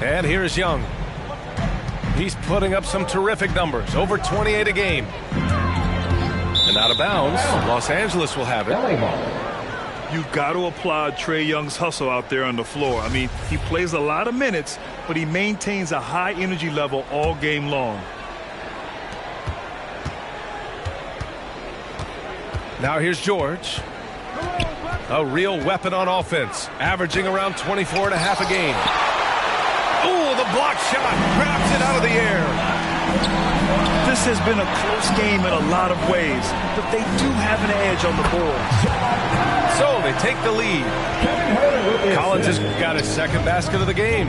And here's Young. He's putting up some terrific numbers, over 28 a game. And out of bounds, Los Angeles will have it. You've got to applaud Trae Young's hustle out there on the floor. I mean, he plays a lot of minutes, but he maintains a high energy level all game long. Now here's George. A real weapon on offense, averaging around 24 and a half a game. Oh, the block shot grabs it out of the air. This has been a close game in a lot of ways, but they do have an edge on the boards. So they take the lead. Collins has got his second basket of the game.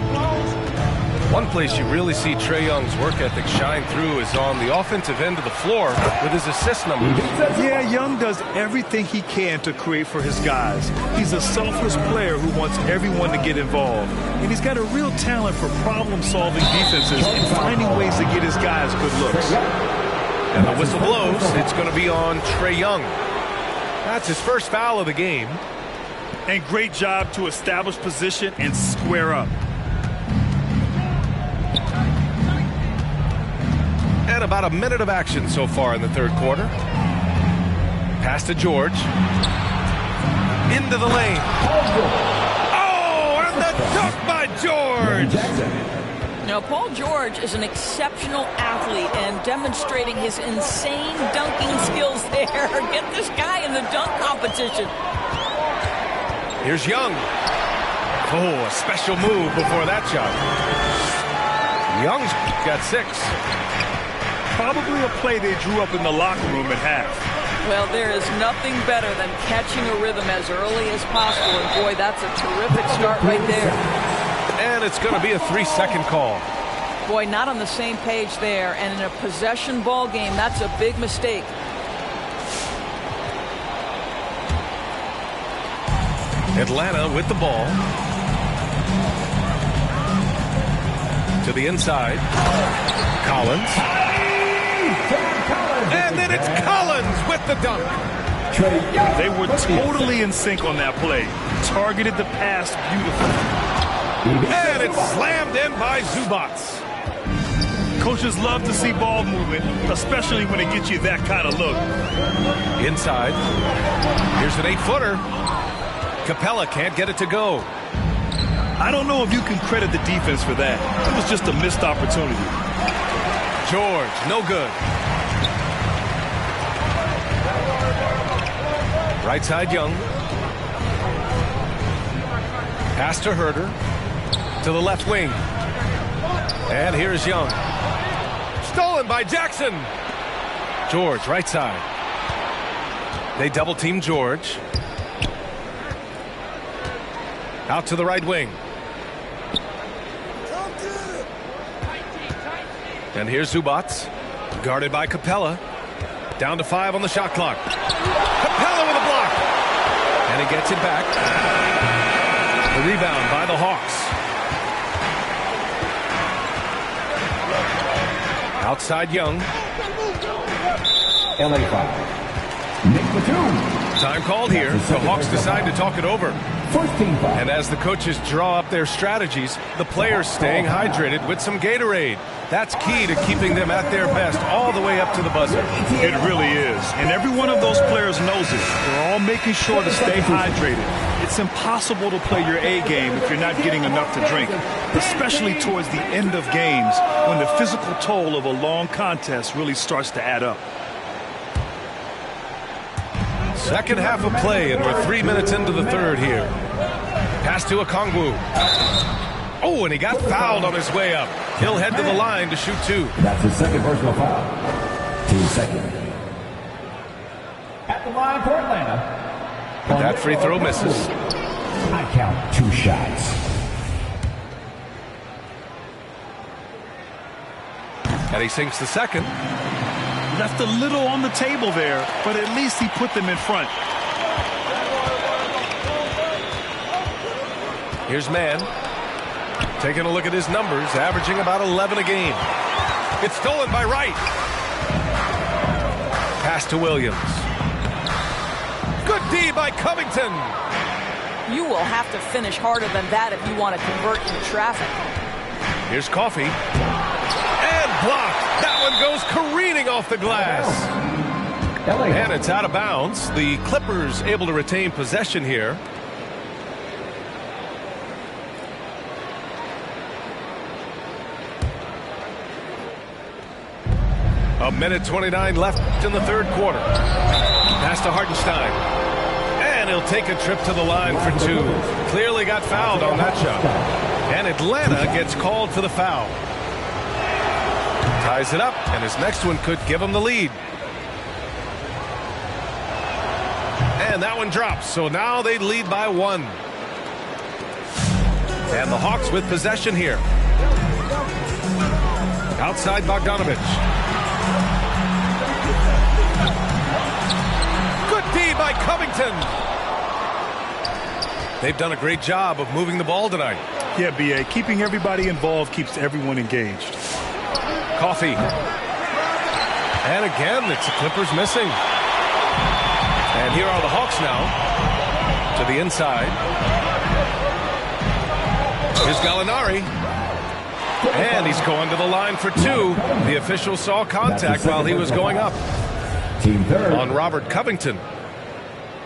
One place you really see Trae Young's work ethic shine through is on the offensive end of the floor with his assist numbers. Yeah, Young does everything he can to create for his guys. He's a selfless player who wants everyone to get involved. And he's got a real talent for problem-solving defenses and finding ways to get his guys good looks. And the whistle blows. It's going to be on Trae Young. That's his first foul of the game. And great job to establish position and square up. And about a minute of action so far in the third quarter. Pass to George. Into the lane. Oh, and the dunk by George. Now, Paul George is an exceptional athlete and demonstrating his insane dunking skills there. Get this guy in the dunk competition. Here's Young. Oh, a special move before that shot. Young's got 6. Probably a play they drew up in the locker room at half. Well, there is nothing better than catching a rhythm as early as possible. And boy, that's a terrific start right there. And it's going to be a 3-second call. Boy, not on the same page there. And in a possession ball game, that's a big mistake. Atlanta with the ball. To the inside. Collins. And then it's Collins with the dunk. They were totally in sync on that play. Targeted the pass beautifully. And it's slammed in by Zubats. Coaches love to see ball movement, especially when it gets you that kind of look. Inside. Here's an 8-footer. Capella can't get it to go. I don't know if you can credit the defense for that. It was just a missed opportunity. George, no good. Right side, Young. Pass to Herter. To the left wing. And here's Young. Stolen by Jackson. George, right side. They double team George. Out to the right wing. And here's Zubats. Guarded by Capella. Down to 5 on the shot clock. Capella with a block. And he gets it back. The rebound by the Hawks. Outside Young. LA foul. Nick Batum. Time called here. The Hawks decide to talk it over. And as the coaches draw up their strategies, the players staying hydrated with some Gatorade. That's key to keeping them at their best all the way up to the buzzer. It really is. And every one of those players knows it. They're all making sure to stay hydrated. It's impossible to play your A game if you're not getting enough to drink, especially towards the end of games when the physical toll of a long contest really starts to add up. Second half of play, and we're 3 minutes into the third here. Pass to Okongwu. Oh, and he got fouled on his way up. He'll head to the line to shoot 2. That's his second personal foul. 2 seconds. At the line for Atlanta. But that free throw misses. I count 2 shots. And he sinks the second. Left a little on the table there, but at least he put them in front. Here's Mann. Taking a look at his numbers, averaging about 11 a game. It's stolen by Wright. Pass to Williams. Good D by Covington. You will have to finish harder than that if you want to convert in traffic. Here's Coffey. And blocked. That one goes careening off the glass. And it's out of bounds. The Clippers able to retain possession here. A minute 29 left in the third quarter. Pass to Hartenstein. And he'll take a trip to the line for 2. Clearly got fouled on that shot. And Atlanta gets called for the foul. Ties it up, and his next one could give him the lead. And that one drops, so now they lead by 1. And the Hawks with possession here. Outside Bogdanovich. Good D by Covington. They've done a great job of moving the ball tonight. Yeah, B.A., keeping everybody involved keeps everyone engaged. Coffey. And again, it's the Clippers missing. And here are the Hawks now. To the inside. Here's Gallinari. And he's going to the line for 2. The official saw contact while he was going up on Robert Covington.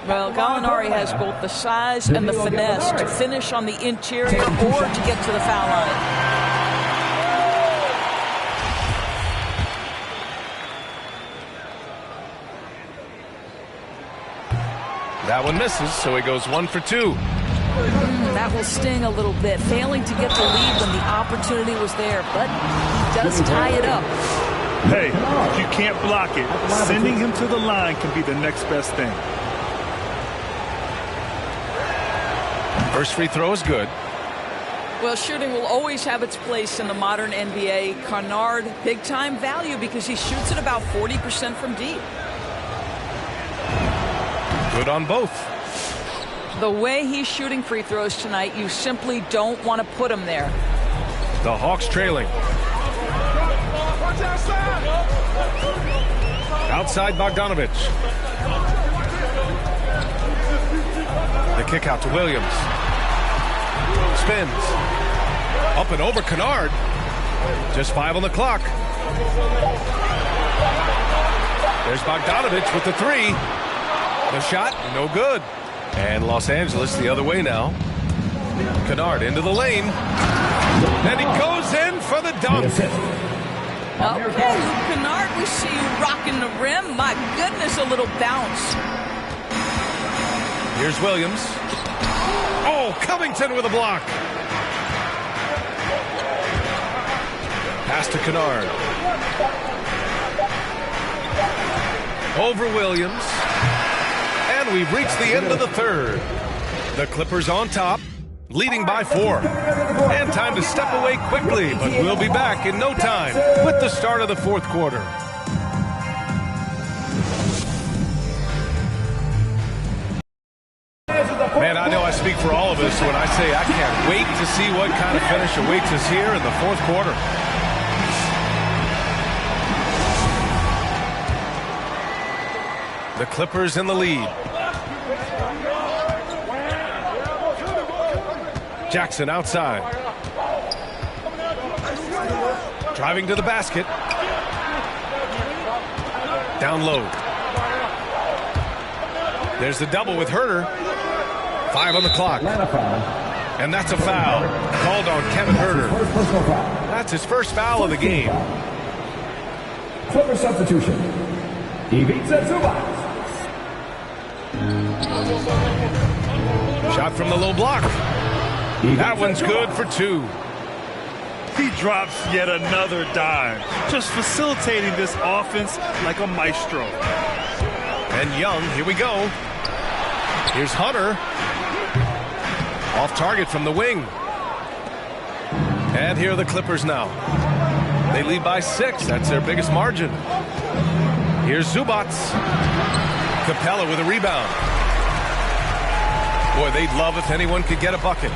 Well, Gallinari has both the size and the finesse to finish on the interior or to get to the foul line. That one misses, so he goes 1 for 2. That will sting a little bit, failing to get the lead when the opportunity was there, but he does tie it up. Hey, if you can't block it, sending him to the line can be the next best thing. First free throw is good. Well, shooting will always have its place in the modern NBA. Kennard, big-time value because he shoots at about 40% from deep. Good on both. The way he's shooting free throws tonight, you simply don't want to put him there. The Hawks trailing. Outside Bogdanovic. The kick out to Williams. Spins. Up and over Kennard. Just 5 on the clock. There's Bogdanovic with the 3. The shot, no good. And Los Angeles the other way now. Kennard into the lane. And he goes in for the dunk. Okay, Luke Kennard, we see you rocking the rim. My goodness, a little bounce. Here's Williams. Oh, Covington with a block. Pass to Kennard. Over Williams. And we've reached the end of the third. The Clippers on top, leading by 4. And time to step away quickly, but we'll be back in no time with the start of the fourth quarter. Man, I know I speak for all of us when I say I can't wait to see what kind of finish awaits us here in the fourth quarter. The Clippers in the lead. Jackson outside. Driving to the basket. Down low. There's the double with Herter. 5 on the clock. And that's a foul. Called on Kevin Herter. That's his first foul of the game. Clipper substitution. Ivica Zubac. Shot from the low block. That one's good for 2. He drops yet another dime, just facilitating this offense like a maestro. And Young, here we go. Here's Hunter. Off target from the wing. And here are the Clippers now. They lead by 6. That's their biggest margin. Here's Zubac. Capella with a rebound. Boy, they'd love if anyone could get a bucket.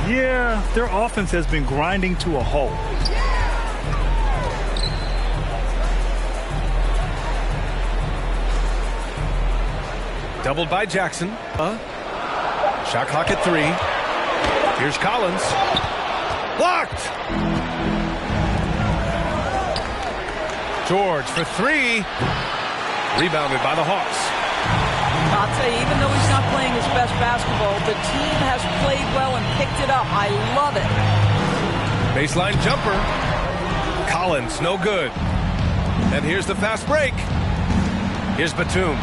Yeah, their offense has been grinding to a halt. Doubled by Jackson. Shot clock at 3. Here's Collins. Blocked! George for 3. Rebounded by the Hawks. I'll tell you, even though he's not playing his best basketball, the team has played well and picked it up. I love it. Baseline jumper. Collins, no good. And here's the fast break. Here's Batum.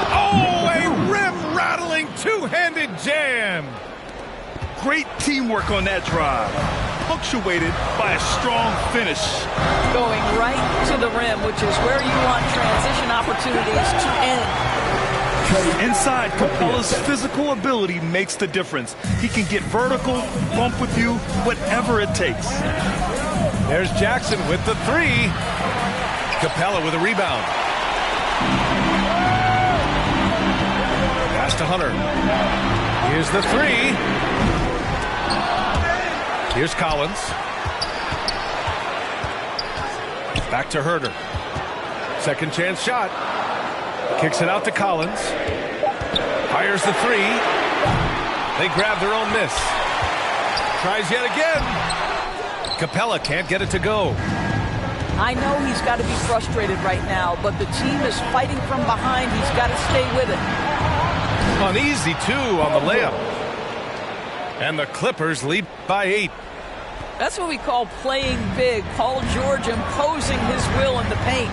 Oh, a rim-rattling two-handed jam. Great teamwork on that drive, punctuated by a strong finish. Going right to the rim, which is where you want transition opportunities to end. Inside, Capella's physical ability makes the difference. He can get vertical, bump with you, whatever it takes. There's Jackson with the 3. Capella with a rebound. Pass to Hunter. Here's the 3. Here's Collins. Back to Herter. Second chance shot. Kicks it out to Collins. Fires the 3. They grab their own miss. Tries yet again. Capella can't get it to go. I know he's got to be frustrated right now, but the team is fighting from behind. He's got to stay with it. Uneasy, too, on the layup. And the Clippers lead by 8. That's what we call playing big. Paul George imposing his will in the paint.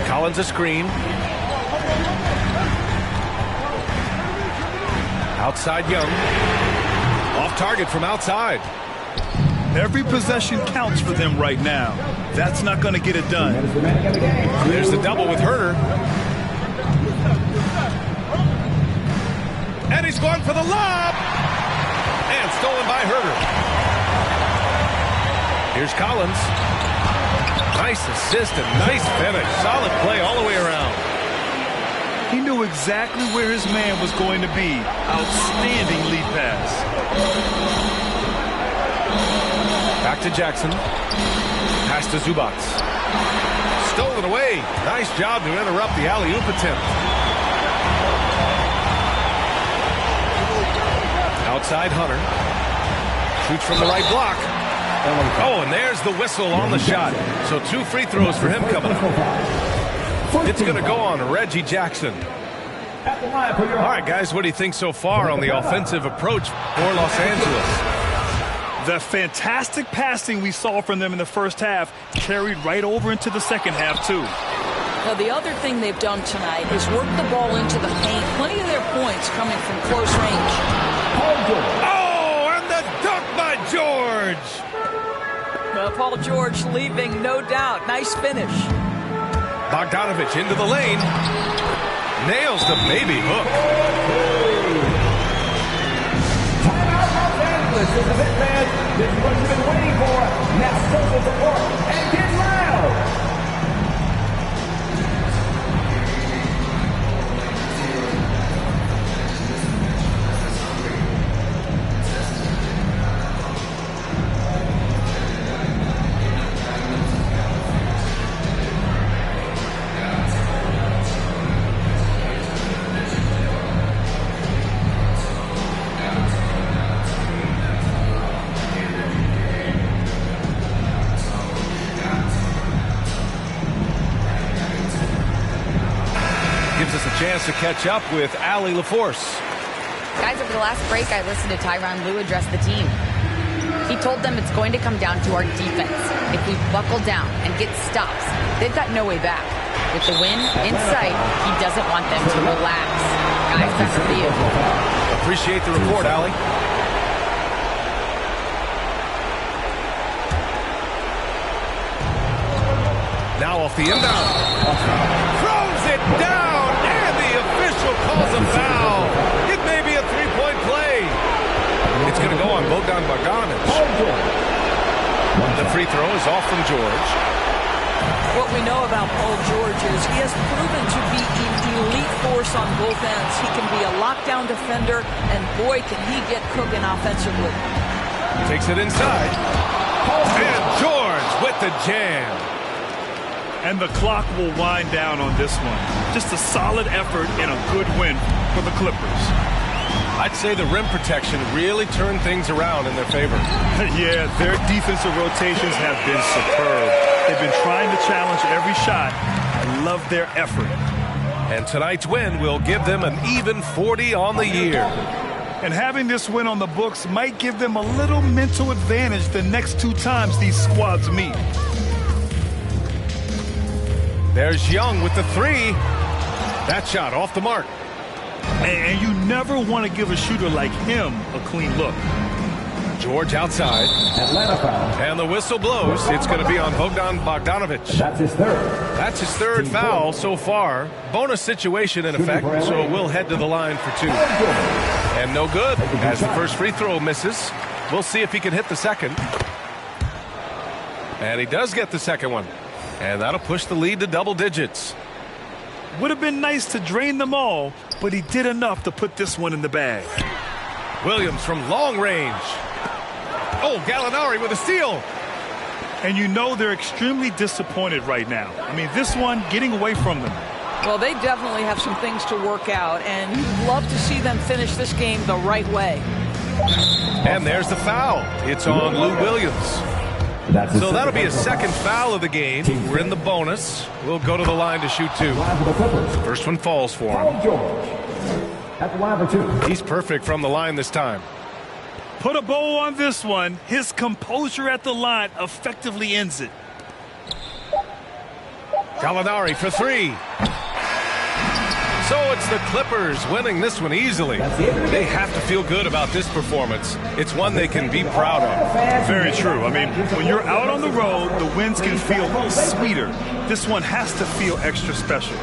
Collins a screen. Outside Young. Off target from outside. Every possession counts for them right now. That's not going to get it done. There's the double with Herter. And he's going for the lob. And stolen by Herter. Here's Collins. Nice assist and nice finish. Solid play all the way around. He knew exactly where his man was going to be. Outstanding lead pass. Back to Jackson. Pass to Zubac. Stolen away. Nice job to interrupt the alley-oop attempt. Outside Hunter. Shoots from the right block. Oh, and there's the whistle on the shot. So 2 free throws for him coming up. It's going to go on Reggie Jackson. All right, guys, what do you think so far on the offensive approach for Los Angeles? The fantastic passing we saw from them in the first half carried right over into the second half, too. Now, the other thing they've done tonight is work the ball into the paint. Plenty of their points coming from close range. Oh, and the dunk by George. Paul George leaving, no doubt. Nice finish. Bogdanovich into the lane. Nails the baby hook. This is it, man. This is what you've been waiting for. Now social support and get loud. Chance to catch up with Allie LaForce. Guys, over the last break, I listened to Tyronn Lue address the team. He told them it's going to come down to our defense. If we buckle down and get stops, they've got no way back. With the win in sight, he doesn't want them to relax. Guys, back to you. Appreciate the report, Allie. Now off the inbound. Throws it down. Calls a foul. It may be a three-point play. It's going to go on Bogdan Bogdanovich. The free throw is off from George. What we know about Paul George is he has proven to be an elite force on both ends. He can be a lockdown defender, and boy, can he get cooking offensively. Takes it inside. And George with the jam. And the clock will wind down on this one. Just a solid effort and a good win for the Clippers. I'd say the rim protection really turned things around in their favor. Yeah, their defensive rotations have been superb. They've been trying to challenge every shot. I love their effort. And tonight's win will give them an even 40 on the year. And having this win on the books might give them a little mental advantage the next 2 times these squads meet. There's Young with the 3. That shot off the mark. And you never want to give a shooter like him a clean look. George outside. Atlanta foul. And the whistle blows. It's going to be on Bogdan Bogdanovich. That's his third. That's his third foul so far. Bonus situation in effect, so we'll head to the line for 2. And no good as the first free throw misses. We'll see if he can hit the second. And he does get the second one. And that'll push the lead to double digits. Would have been nice to drain them all, but he did enough to put this one in the bag. Williams from long range. Oh, Gallinari with a steal. And you know they're extremely disappointed right now. I mean, this one getting away from them. Well, they definitely have some things to work out, and you'd love to see them finish this game the right way. And there's the foul. It's on Lou Williams. So that'll be a second foul of the game. We're in the bonus. We'll go to the line to shoot 2. First one falls for him. At the line for 2. He's perfect from the line this time. Put a bow on this one. His composure at the line effectively ends it. Gallinari for 3. So it's the Clippers winning this one easily. They have to feel good about this performance. It's one they can be proud of. Very true. I mean, when you're out on the road, the wins can feel sweeter. This one has to feel extra special.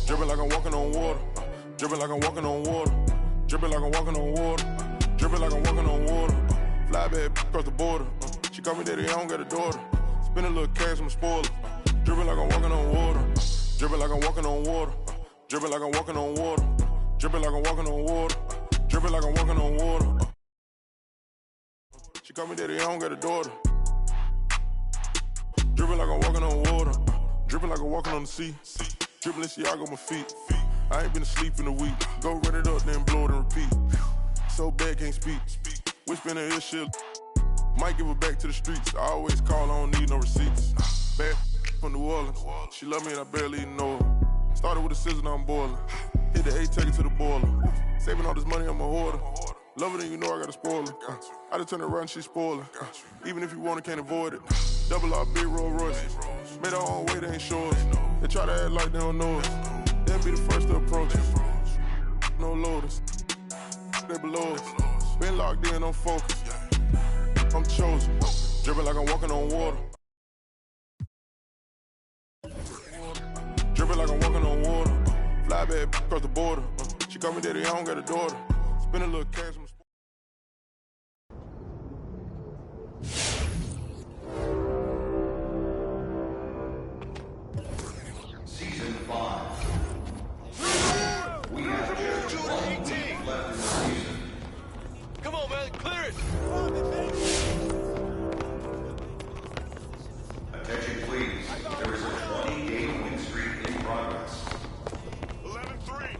Dripping like I'm walking on water. Dripping like I'm walking on water. Dripping like I'm walking on water. Dripping like I'm walking on water. Fly bad across the border. She call me daddy, I don't got a daughter. Spend a little cash, I'm a spoiler. Dripping like I'm walking on water. Dripping like I'm walking on water. Dripping like I'm walking on water. Dripping like I'm walking on water. Dripping like I'm walking on water. She call me daddy, I don't got a daughter. Dripping like I'm walking on water. Dripping like I'm walking on the sea. Dripping Balenciaga on my feet. I ain't been asleep in a week. Go run it up, then blow it and repeat. So bad, can't speak. Whispering in her shit. Might give her back to the streets. I always call, I don't need no receipts. Bad from New Orleans. She love me and I barely even know her. Started with a scissor, now I'm boiling. Hit the A, take it to the boiler. Saving all this money, I'm a hoarder. Love it and you know I got a spoiler. I just turn around, she spoiler. Even if you want it, can't avoid it. Double R, big Rolls Royce. Made our own way, they ain't sure. They try to act like they don't know us. They'll be the first to approach us. No loaders. They below us. Been locked in, I'm focused. I'm chosen. Dripping like I'm walking on water. Dripping like I'm walking on water. Fly bad across the border. She call me daddy, I don't got a daughter. Spend a little cash on the Season 5. We have just 1 week left in the season. Come on, man, clear it. Attention, please. There is a 20-game win streak in progress. 11-3.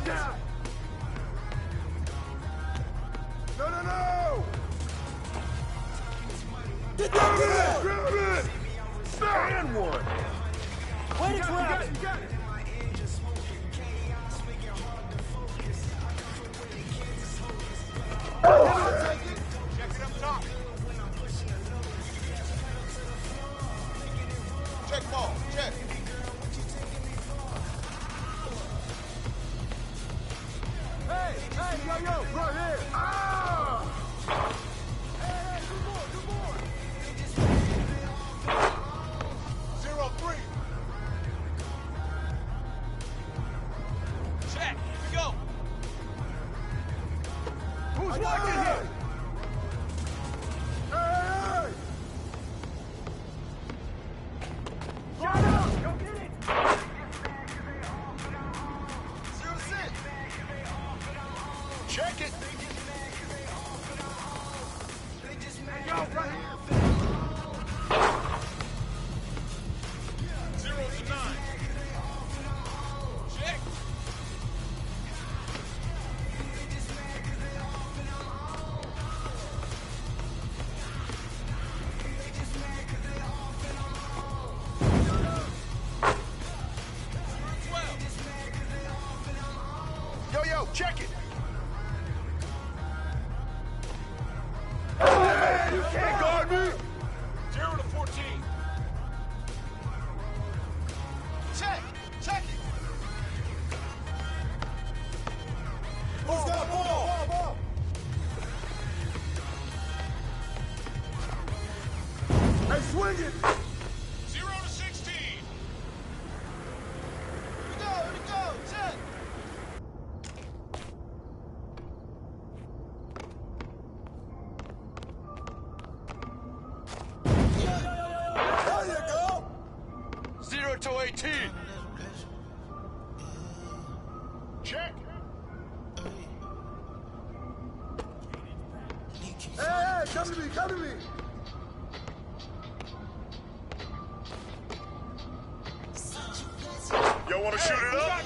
Get down! No, no, no! Get down there! Grab it! And one! Way to grab it! You got it! Check it up top. Check ball. Check. Hey, yo, right here! Ah! Hey, good more! 0-3. Check. Here we go. Who's watching here? Hey! Shut up! Go get it! 0-6. Check it. Hey, yo, right here! 0-9. Check. Yo, check it! Hey, you can't guard me! 0-14. Check. Check it. Who's got the ball? Hey, swing it! 0-16. Here we go. Check. There you go! 0-18. Check! Hey, come to me, come to me! Y'all want to shoot it up?